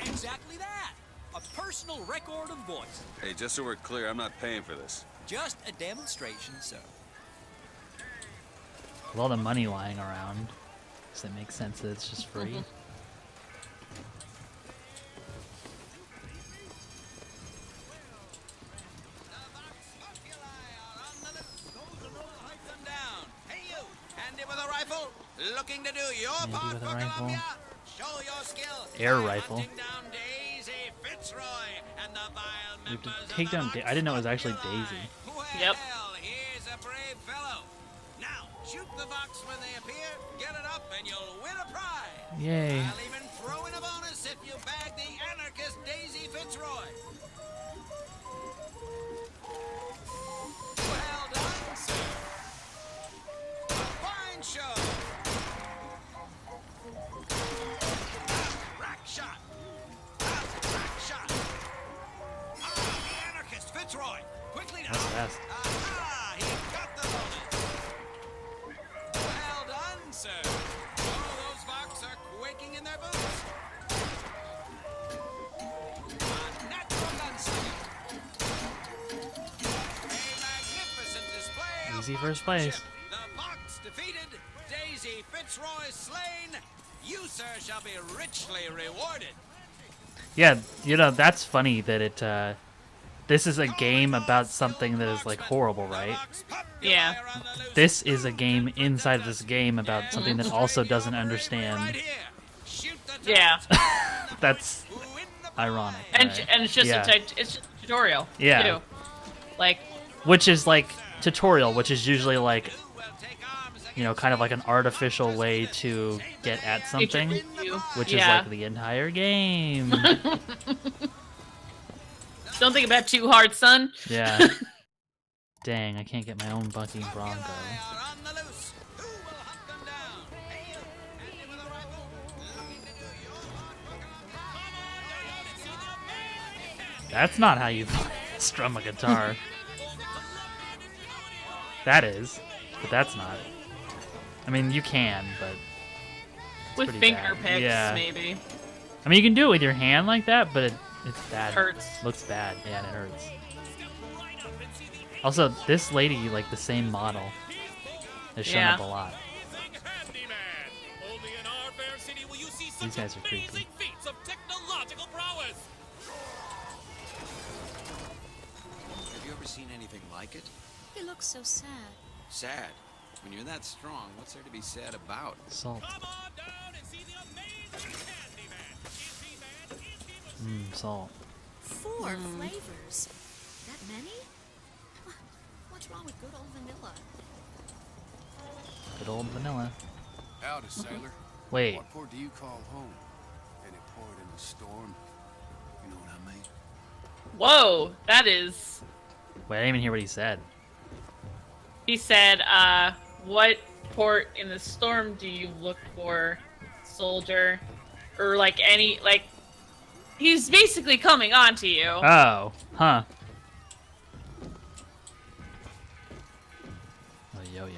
Exactly that. A personal record of voice. Hey, just so we're clear, I'm not paying for this. Just a demonstration, sir. With all the money lying around, does it make sense that it's just free? Looking to do your part with a for rifle. Columbia? Show your skill. Air by rifle. hunting down Daisy Fitzroy and the vile We have to members take of the down. I didn't know it was actually Daisy. Yep. Well, here's a brave fellow. Now, shoot the Vox when they appear, get it up, and you'll win a prize. Yay. I'll even throw in a bonus if you bag the anarchist Daisy Fitzroy. Well done, sir. A fine show. Rack shot. Rack shot. The anarchist Fitzroy. Quickly now. That's fast. Aha! He got the bonus. Well done, sir. All those Vox are quaking in their boots. A natural gunslinger. A magnificent display of Easy first place. the Vox defeated, Daisy Fitzroy slain. You, sir, shall be richly rewarded. Yeah, you know that's funny that it. This is a game about something that is like horrible, right? Yeah. This is a game inside of this game about something that also doesn't understand. Yeah. That's ironic. And right? and it's just Yeah. it's just a tutorial. Yeah. Too. Like. Which is like tutorial, which is usually like, you know, kind of like an artificial way to get at something, which is Yeah. like the entire game. Don't think about it too hard, son. Yeah. Dang, I can't get my own bucking Bronco. That's not how you strum a guitar. That is, but that's not. I mean, you can, but it's With pretty finger bad. picks, Yeah. maybe. I mean, you can do it with your hand like that, but it's bad. Hurts. Looks bad. Yeah, and it hurts. Also, this lady, like the same model, has shown Yeah. up a lot. These guys are creepy. Feats of technological prowess. Have you ever seen anything like it? He looks so sad. Sad. When you're that strong, what's there to be sad about? Salt. Salt. 4 flavors. That many? What's wrong with good old vanilla? Good old vanilla. Howdy, sailor. Wait. What port do you call home? Any port in the storm? You know what I mean? Whoa, that is. Wait, I didn't even hear what he said. He said, what port in the storm do you look for, soldier? Or like any, like, he's basically coming on to you. Oh, huh. Oh, yo-yo.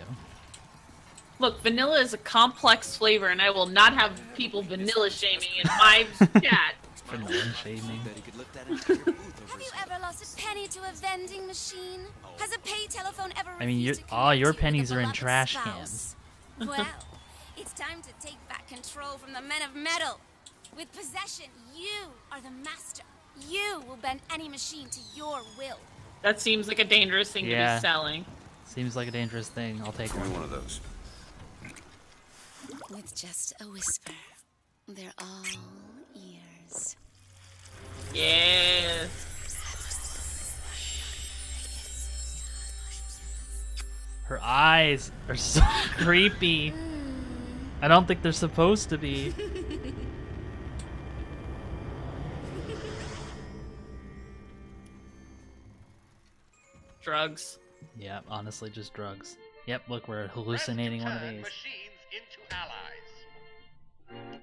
Look, vanilla is a complex flavor, and I will not have people vanilla shaming in my chat. Vanilla shaming. Have you ever lost a penny to a vending machine? Has a pay telephone ever I mean, refused to all your connect you with pennies a are in beloved trash spouse? cans. Well, it's time to take back control from the men of metal. With possession, you are the master. You will bend any machine to your will. That seems like a dangerous thing to Yeah. be selling. Seems like a dangerous thing. I'll take one. of those. With just a whisper, they're all ears. Yeah. Her eyes eyes are so creepy. I don't think they're supposed to be. Drugs. Yeah, honestly, just drugs. Yep, look, we're hallucinating one of these. Machines into allies.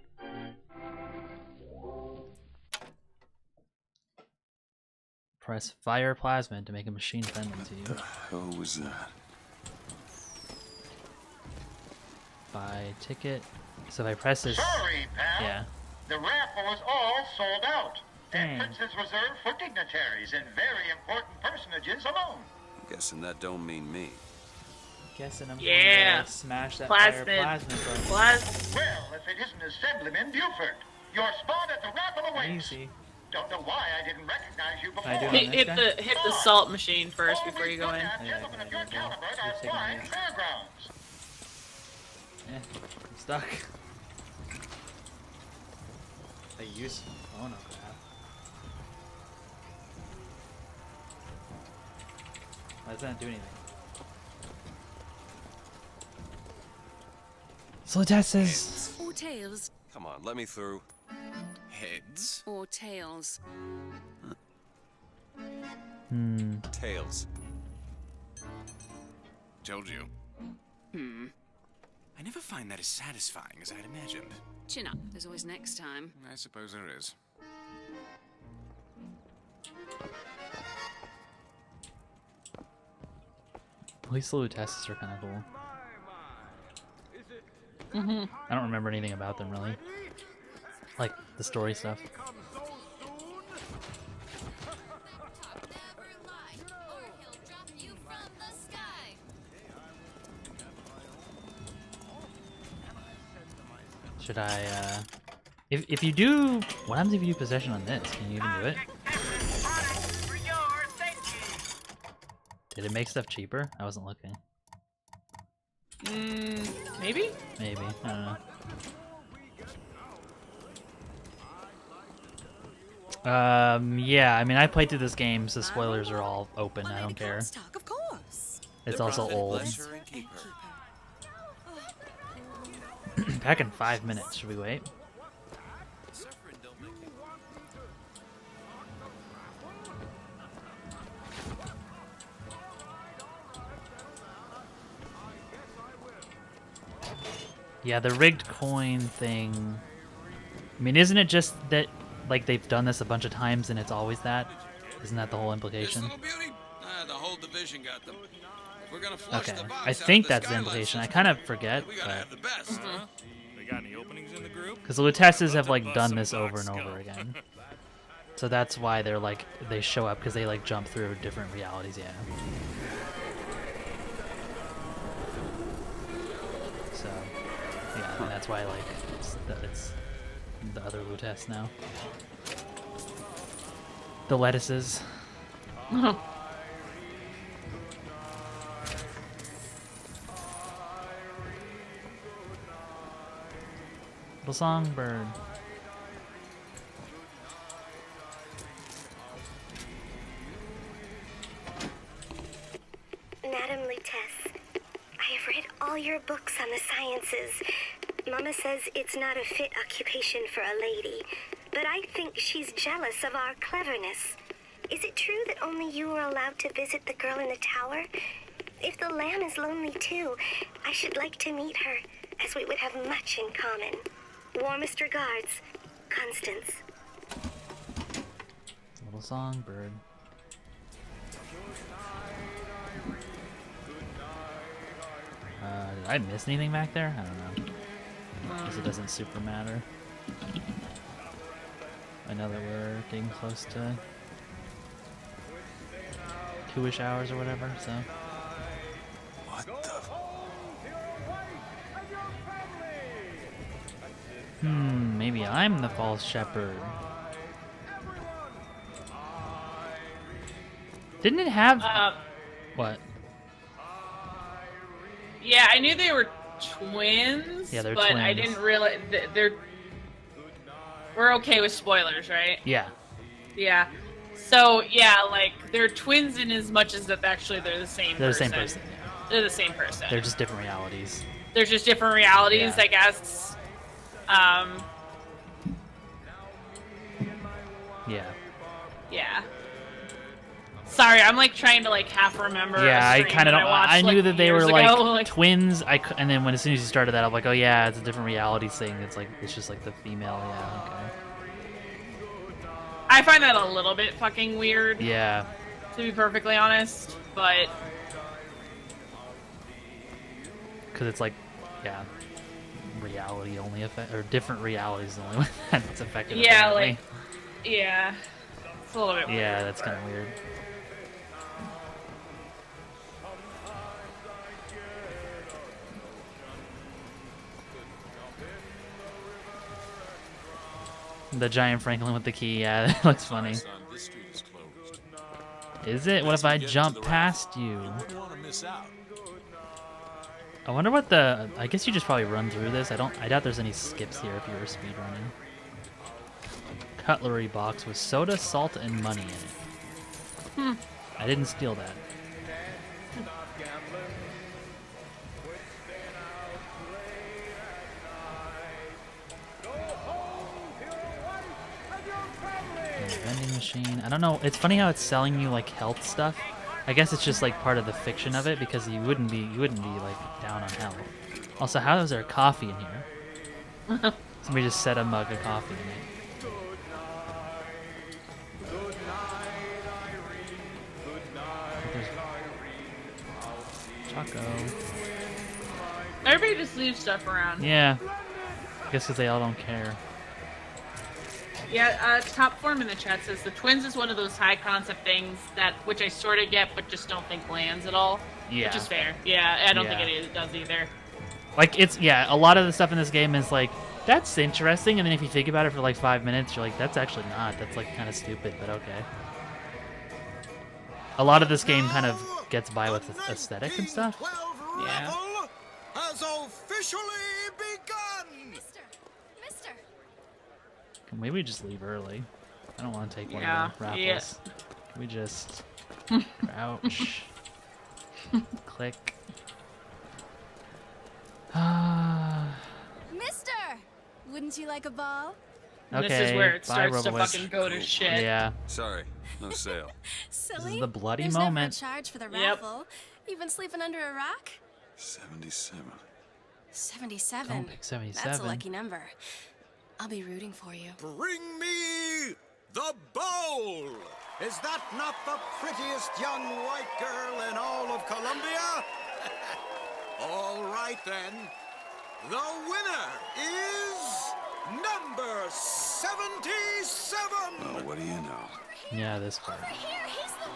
Press fire plasmid to make a machine friendly to you. What the hell was that? Buy ticket. So if I press this... Sorry, pal. Yeah. The raffle is all sold out. Dang. Entrance is reserved for dignitaries and very important personages alone. I'm guessing that don't mean me. Guessing I'm Yeah. going to smash that Plasmid. fire plasmid button. Well, if it isn't Assemblyman Buford, your spot at the raffle awaits. Easy. Don't know why I didn't recognize you before. I do on this guy? Hit the salt machine first before you go in. Gentlemen of your caliber are flying fairgrounds. I'm stuck. They use phone up that. Why does that do anything? So Tessa's. Or tails. Come on, let me through. Heads? Or tails. Tails. Told you. I never find that as satisfying as I'd imagined. Chin up. There's always next time. I suppose there is. At least the Lutesses are kind of cool. I don't remember anything about them really. Like the story stuff. Should I, if you do, what happens if you do possession on this? Can you even do it? Did it make stuff cheaper? I wasn't looking. Maybe? Maybe, I don't know. Yeah, I mean, I played through this game, so spoilers are all open, I don't care. Of course. It's also old. Back in 5 minutes, should we wait? Yeah, the rigged coin thing. I mean, isn't it just that, like, they've done this a bunch of times and it's always that? Isn't that the whole implication? This little beauty? The whole division got them. If we're gonna flush Okay, the box I out think of the that's the skylight implication. I system, kind of forget, we gotta have the best, huh? They got any openings in the group? because the Lutesses have like done this over and over again. So that's why they're like they show up because they like jump through different realities. Yeah. So yeah, I mean, that's why like it's the other Lutess now. The lettuces. Little songbird. Madam Lutess, I have read all your books on the sciences. Mama says it's not a fit occupation for a lady, but I think she's jealous of our cleverness. Is it true that only you are allowed to visit the girl in the tower? If the lamb is lonely too, I should like to meet her, as we would have much in common. Warmest regards, Constance. Little songbird. Did I miss anything back there? I don't know. Because it doesn't super matter. I know that we're getting close to 2-ish hours or whatever, so. What the? Maybe I'm the false shepherd. Didn't it have... what? Yeah, I knew they were twins, Yeah, they're but I twins. didn't realize they're. We're okay with spoilers, right? Yeah. Yeah. So yeah, like they're twins in as much as that actually they're the same. They're the same person. person, They're the same person. They're just different realities. There's just different realities, Yeah. I guess. Yeah. Yeah. Sorry, I'm like trying to like half remember. Yeah, a I stream kind of that don't. watched, I knew like, that they were years like, ago, twins. And then as soon as you started that, I'm like, oh yeah, it's a different realities thing. It's like it's just like the female. Yeah. Okay. I find that a little bit fucking weird. Yeah. To be perfectly honest, but Because it's like, yeah, reality only affect or different realities the only one that's affected. yeah, apparently. like yeah, it's a little bit weird. Yeah, that's kind of weird. The giant Franklin with the key, yeah, that looks funny. Son, this street is closed. Is it? What if I jump past you? You wouldn't want to miss out. I wonder what the. I guess you just probably run through this. I doubt there's any skips here if you were speedrunning. Cutlery box with soda, salt, and money in it. I didn't steal that. Vending machine. I don't know. It's funny how it's selling you like health stuff. I guess it's just like part of the fiction of it because you wouldn't be like down on health. Also, how is there coffee in here? Somebody just set a mug of coffee in it. Choco. Everybody just leaves stuff around. Yeah. I guess because they all don't care. Yeah, Top Form in the chat says the twins is one of those high concept things that which I sort of get, but just don't think lands at all. Yeah. Which is fair. Yeah, I don't Yeah. think it does either. Like a lot of the stuff in this game is like, that's interesting, and then if you think about it for like 5 minutes, you're like, that's actually not. That's like kind of stupid, but okay. A lot of this game kind of gets by with aesthetic and stuff. Yeah. Has officially begun. Mister. Can maybe we just leave early? I don't want to take one Yeah, of the raffles. yeah. Can we just crouch, click? Mister, wouldn't you like a ball? Okay, This is where it bye, starts to Robowish. fucking go to shit. Yeah. Sorry, no sale. Silly. the bloody There's moment. never a charge for the Yep. raffle. You've been sleeping under a rock? 77. 77. Don't pick 77. That's a lucky number. I'll be rooting for you. Bring me the bowl. Is that not the prettiest young white girl in all of Columbia? All right then. The winner is number 77. Oh, what do you know? Yeah, this part.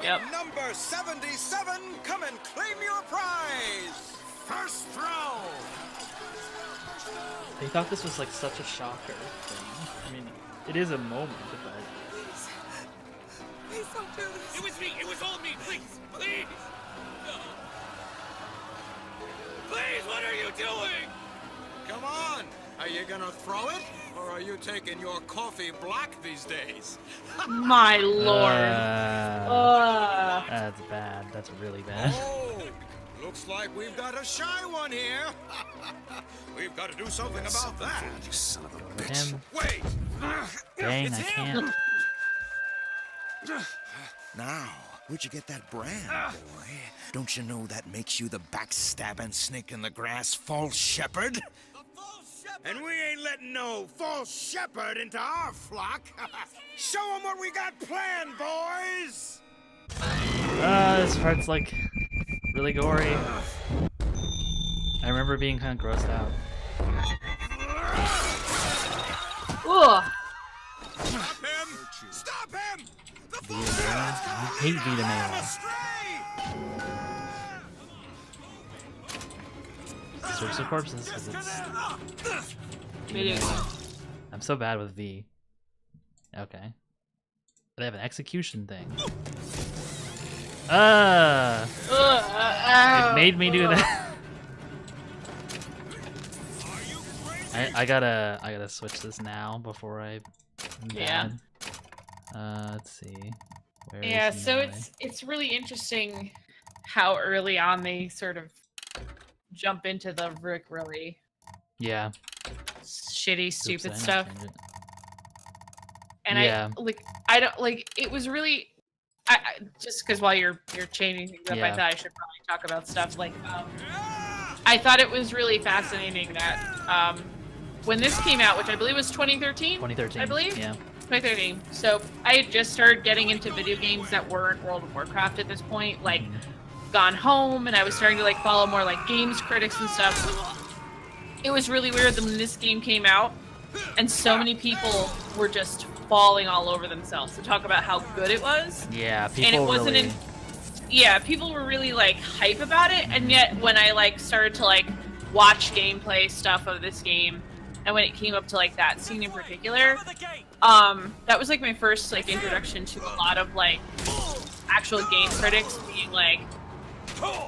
Yep. Number 77, come and claim your prize. First throw. They thought this was like such a shocker thing. I mean, it is a moment, but Please don't do this. It was me. It was all me. Please. Please. No. Please, what are you doing? Come on. Are you gonna throw it? Or are you taking your coffee black these days? My lord. that's bad. That's really bad. Oh, looks like we've got a shy one here. We've got to do something about that. You son of a Over bitch. him. Wait. Dang, It's I him. can't. Now, where'd you get that brand, boy? Don't you know that makes you the backstabbing snake in the grass false shepherd? And we ain't letting no false shepherd into our flock. Show them what we got planned, boys. This part's like really gory. I remember being kind of grossed out. Ugh. Stop him! Stop him! Vita Mela? I hate Vita Mela. Search the corpses because it's. Video game. I'm so bad with V. Okay. They have an execution thing. It made me do that. I gotta switch this now before I. Yeah. Let's see. Where Yeah, is so my- it's really interesting how early on they sort of jump into the really Yeah. shitty, stupid Oops, I stuff. didn't change it. And Yeah. I don't like. It was really. I just because while you're changing things up, I Yeah. thought I should probably talk about stuff like. I thought it was really fascinating that when this came out, which I believe was 2013. 2013. I believe. Yeah. 2013. So I had just started getting into video games that weren't World of Warcraft at this point, like Gone Home, and I was starting to like follow more like games critics and stuff. It was really weird that when this game came out, and so many people were just falling all over themselves to talk about how good it was. Yeah, people and it wasn't really... yeah, people were really like hype about it, and yet when I like started to like watch gameplay stuff of this game, and when it came up to like that scene in particular, that was like my first like introduction to a lot of like actual game critics being like,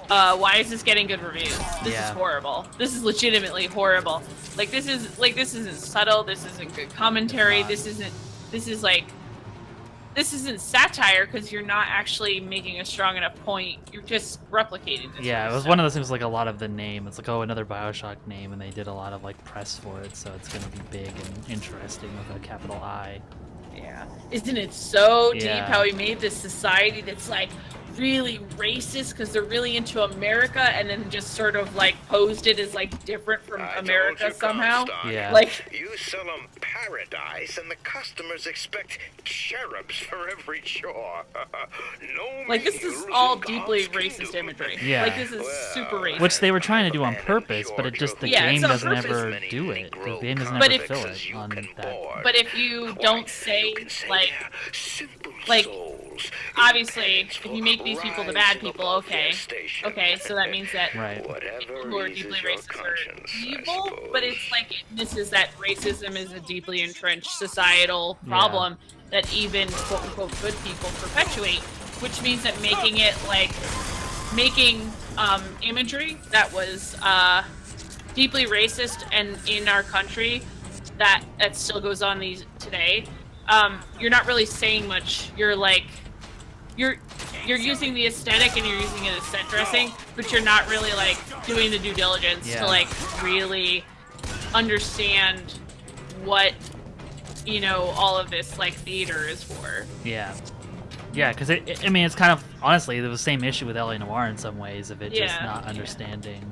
why is this getting good reviews? This is horrible. This is legitimately horrible. Like this isn't subtle, this isn't good commentary, this isn't satire because you're not actually making a strong enough point. You're just replicating this. Yeah, it was one of those things like a lot of the name. It's like, oh, another Bioshock name, and they did a lot of like press for it, so it's gonna be big and interesting with a capital I. Yeah. Isn't it so deep Yeah. how we made this society that's like really racist because they're really into America, and then just sort of like posed it as like different from America somehow? Yeah. Like You sell them paradise, and the customers expect cherubs for every chore. No like this is all deeply racist imagery. Yeah. Like this is super racist. Which they were trying to do on purpose, but it just the game it's on doesn't purpose. ever do it. The game doesn't But ever if- fill it on that. But if you don't say like obviously if you make these people the bad people, okay, so that means that people who are deeply racist are evil, but it's like it misses that racism is a deeply entrenched societal problem that even quote unquote good people perpetuate, which means that making it like making imagery that was deeply racist and in our country that still goes on these today, you're not really saying much. You're like you're using the aesthetic and you're using it as set dressing, but you're not really like doing the due diligence to like really understand what all of this like theater is for. Yeah. Yeah, because I mean, it's kind of honestly the same issue with LA Noire in some ways of it just not understanding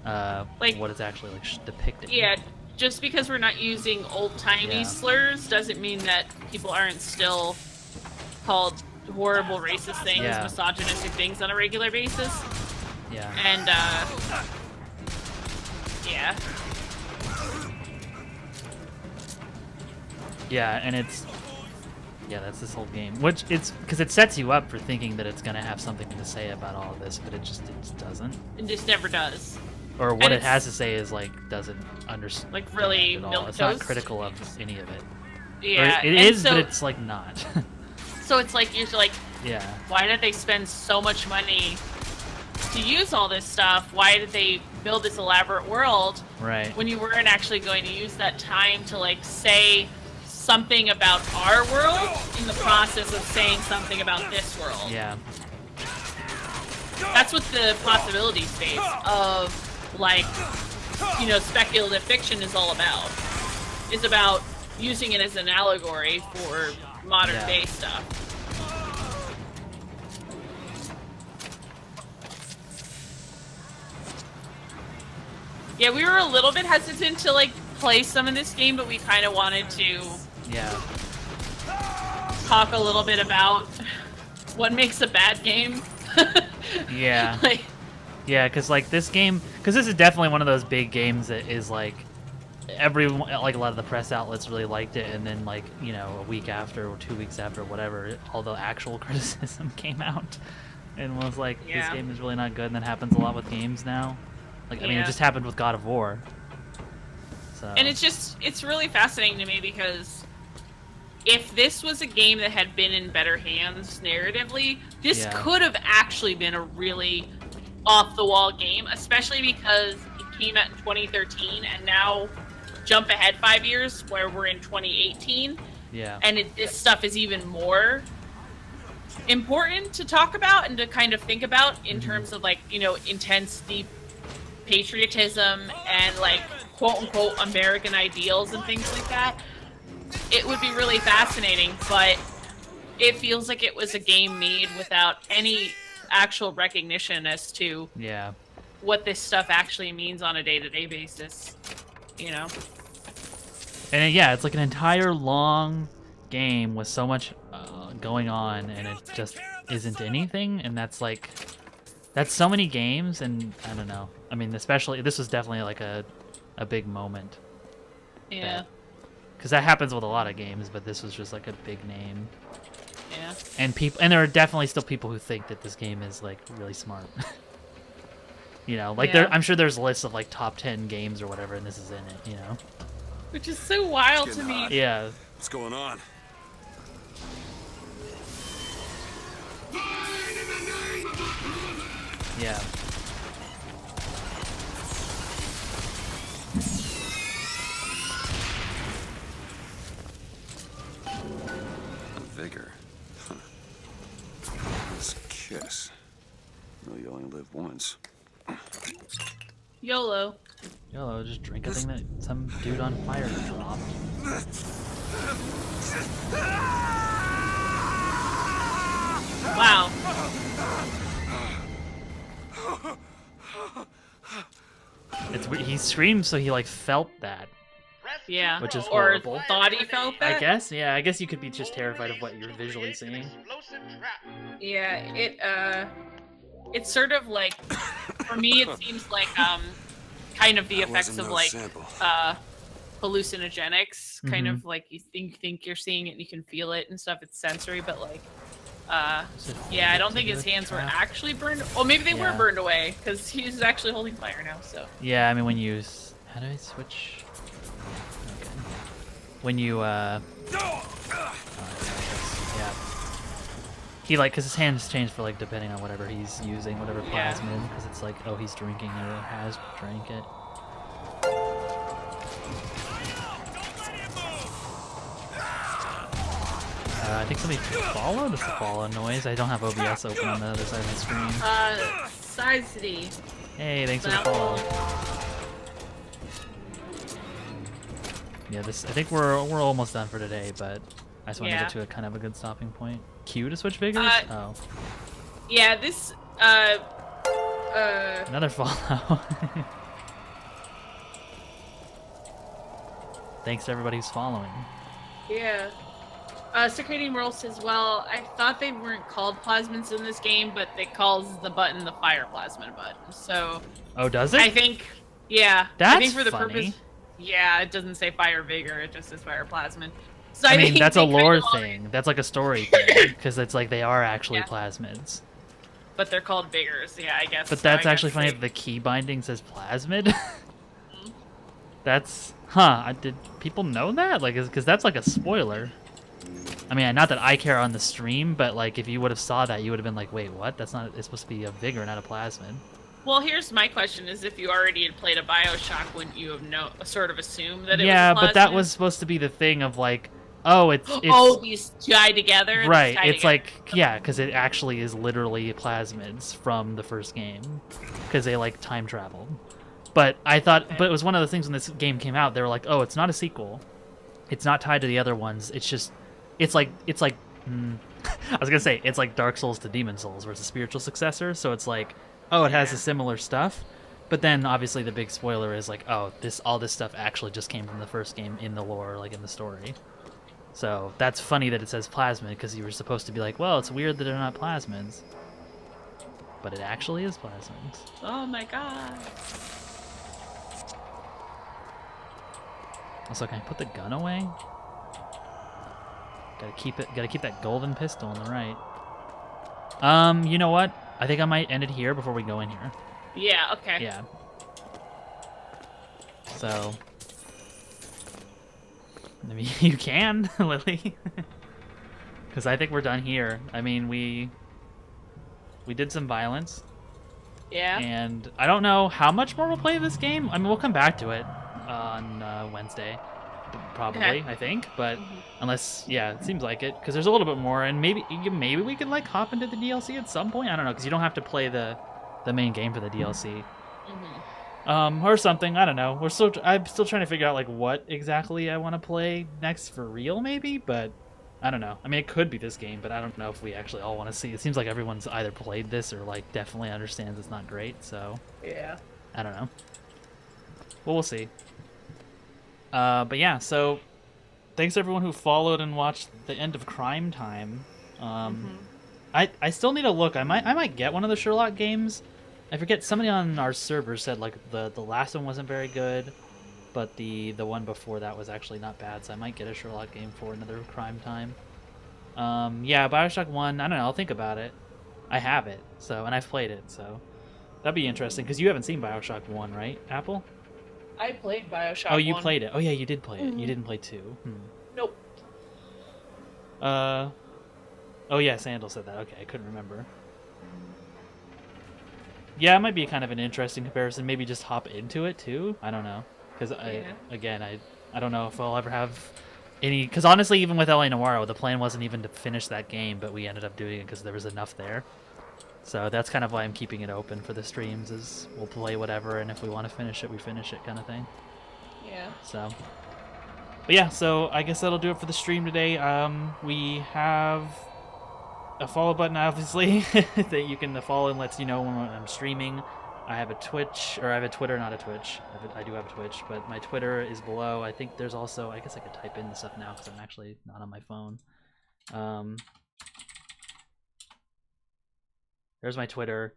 what it's actually like depicting. Yeah, just because we're not using old-timey slurs doesn't mean that people aren't still called horrible racist things, misogynistic things on a regular basis. Yeah. And yeah. Yeah, and that's this whole game, which it's because it sets you up for thinking that it's gonna have something to say about all of this, but it just doesn't. It just never does. Or what it has to say is like doesn't understand. Like really at all. milquetoast. It's not critical of any of it. Yeah, or it is, but it's like not. So it's like you're like, yeah. Why did they spend so much money to use all this stuff? Why did they build this elaborate world? Right. When you weren't actually going to use that time to like say something about our world in the process of saying something about this world. Yeah. That's what the possibility space of like, speculative fiction is all about. It's about using it as an allegory for modern day stuff. Yeah, we were a little bit hesitant to like play some of this game, but we kind of wanted to talk a little bit about what makes a bad game. Yeah. Like, yeah, because like this game, because this is definitely one of those big games that is like everyone, like a lot of the press outlets really liked it, and then like a week after or 2 weeks after, whatever, all the actual criticism came out and was like, this game is really not good. And that happens a lot with games now. Like I mean, it just happened with God of War. So. And it's really fascinating to me because if this was a game that had been in better hands narratively, this could have actually been a really off-the-wall game, especially because it came out in 2013, and now jump ahead 5 years where we're in 2018. Yeah. And this stuff is even more important to talk about and to kind of think about in terms of like, intense, deep patriotism and like quote unquote American ideals and things like that, it would be really fascinating, but it feels like it was a game made without any actual recognition as to Yeah. what this stuff actually means on a day-to-day basis, you know? And yeah, it's like an entire long game with so much going on, and it just isn't anything, and that's so many games, and I don't know. I mean, especially, this was definitely like a big moment. Yeah. Because that happens with a lot of games, but this was just like a big name. Yeah. And there are definitely still people who think that this game is like really smart. You know, like I'm sure there's lists of like top 10 games or whatever, and this is in it. You know, which is so wild to me. Yeah. What's going on? Yeah. Vigor. This kiss. No, you only live once. YOLO. YOLO, just drink a thing that some dude on fire dropped. Wow. It's weird. He screamed, so he like felt that. Yeah. Which is or horrible. thought he felt that. I guess. Yeah. I guess you could be just terrified of what you're visually seeing. Yeah. It's sort of like, for me, it seems like kind of the effects of like hallucinogenics. Kind of like you think you're seeing it and you can feel it and stuff. It's sensory, but like. Yeah, I don't think his hands were actually burned. Oh, maybe they were burned away because he's actually holding fire now. So. Yeah, I mean when you how do I switch? Okay. When you yeah. He like because his hands change for like depending on whatever he's using, whatever plasmid, because it's like oh he's drinking or has drank it. I think somebody followed. It's the follow noise. I don't have OBS open on the other side of the screen. Sizedy. Hey, thanks for the follow. Yeah, I think we're almost done for today, but I just want to get to a kind of a good stopping point. Q to switch vigors? Oh. Yeah, this Another follow. Thanks to everybody who's following. Yeah. Secreting World says, well, I thought they weren't called plasmids in this game, but it calls the button the fire plasmid button. So. Oh, does it? I think, yeah. That's I think for the funny. purpose. Yeah, it doesn't say fire vigor, it just says fire plasmid. So I mean, think that's a they lore kind of thing. That's like a story thing, because it's like they are actually plasmids. But they're called vigors, yeah, I guess. But so that's I actually guess funny they- that the key binding says plasmid. That's did people know that? Like, because that's like a spoiler. I mean, not that I care on the stream, but like if you would have saw that, you would have been like, wait, what? That's not. It's supposed to be a vigor, not a plasmid. Well, here's my question: is if you already had played a Bioshock, wouldn't you have sort of assumed that it Yeah, was a but that plasmid? was supposed to be the thing of like, oh, it's oh, these tie together. these right. tie It's together. like because it actually is literally plasmids from the first game, because they like time traveled. But I thought, but it was one of the things when this game came out, they were like, oh, it's not a sequel, it's not tied to the other ones. It's just, it's like. I was gonna say it's like Dark Souls to Demon Souls, where it's a spiritual successor. So it's like, oh, it has a similar stuff, but then obviously the big spoiler is like, oh, all this stuff actually just came from the first game in the lore, like in the story. So that's funny that it says plasmid, because you were supposed to be like, well, it's weird that they're not plasmids, but it actually is plasmids. Oh my god. Also, can I put the gun away? Gotta keep that golden pistol on the right. You know what? I think I might end it here before we go in here. Yeah. Okay. Yeah. So, I mean, you can, Lily, because I think we're done here. I mean, we did some violence. Yeah. And I don't know how much more we'll play this game. I mean, we'll come back to it on Wednesday, probably. Okay. I think, but unless, yeah, it seems like it, because there's a little bit more, and maybe we can like hop into the DLC at some point. I don't know, because you don't have to play the main game for the DLC. Or something. I don't know. I'm still trying to figure out like what exactly I want to play next for real, maybe. But I don't know. I mean, it could be this game, but I don't know if we actually all want to see. It seems like everyone's either played this or like definitely understands it's not great. So Yeah. I don't know. Well, we'll see. But yeah. So thanks everyone who followed and watched the end of Crime Time. I still need to look. I might get one of the Sherlock games. I forget, somebody on our server said like the last one wasn't very good, but the one before that was actually not bad, so I might get a Sherlock game for another Crime Time. Yeah, Bioshock 1, I don't know, I'll think about it. I have it, so, and I've played it, so that'd be interesting, because you haven't seen Bioshock 1, right, Apple? I played Bioshock 1. Oh, you played it. Oh yeah, you did play it. You didn't play 2. Nope. Oh yeah, Sandal said that. Okay, I couldn't remember. Yeah, it might be kind of an interesting comparison. Maybe just hop into it too. I don't know, because I don't know if I'll ever have any. Because honestly, even with LA Noir, the plan wasn't even to finish that game, but we ended up doing it because there was enough there. So that's kind of why I'm keeping it open for the streams. Is we'll play whatever, and if we want to finish it, we finish it, kind of thing. Yeah. So. But yeah, so I guess that'll do it for the stream today. We have a follow button, obviously, that you can follow and lets you know when I'm streaming. I have a Twitch, or I have a Twitter, not a Twitch. I do have a Twitch, but my Twitter is below. I think there's also, I guess I could type in the stuff now because I'm actually not on my phone. There's my Twitter.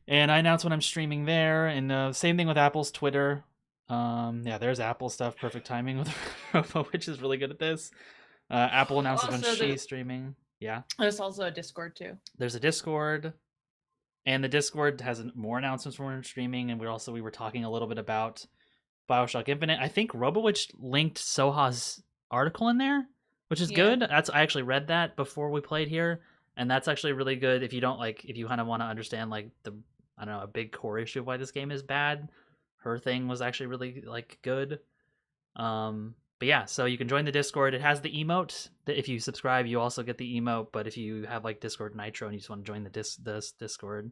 And I announce when I'm streaming there, and same thing with Apple's Twitter. Yeah, there's Apple stuff, perfect timing with Robo, which is really good at this. Apple announces when she's streaming. Yeah. There's also a Discord too. There's a Discord, and the Discord has more announcements when we're streaming, and we were talking a little bit about Bioshock Infinite. I think RoboWitch linked Soha's article in there, which is good. I actually read that before we played here, and that's actually really good if you kind of want to understand like a big core issue of why this game is bad. Her thing was actually really like good. But yeah, so you can join the Discord. It has the emote. If you subscribe, you also get the emote. But if you have like Discord Nitro and you just want to join the Discord,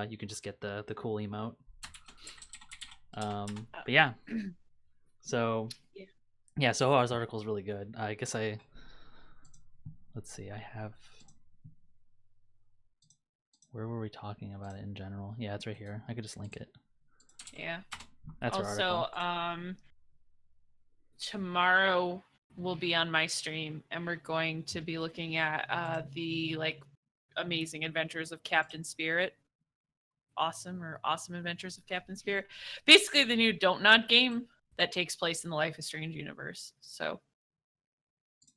you can just get the cool emote. But yeah, so yeah, Sohar's article is really good. I guess let's see. Where were we talking about it in general? Yeah, it's right here. I could just link it. Yeah. That's also, tomorrow we'll be on my stream, and we're going to be looking at the amazing adventures of Captain Spirit. Awesome Adventures of Captain Spirit. Basically, the new Don't Nod game that takes place in the Life is Strange universe. So.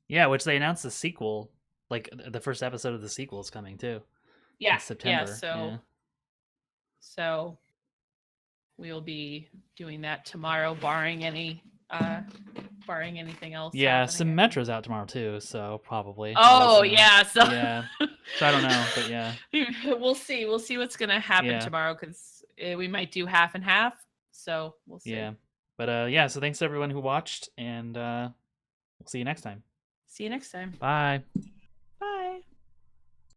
Yeah, which they announced the sequel, like the first episode of the sequel is coming too. Yeah. In September. Yeah. So. We'll be doing that tomorrow, barring anything else. Yeah, Symmetra's out tomorrow too, so probably. Oh yeah, so yeah. So I don't know, but yeah. We'll see. We'll see what's gonna happen tomorrow because we might do half and half. So we'll see. Yeah, but yeah. So thanks to everyone who watched, and we'll see you next time. See you next time. Bye.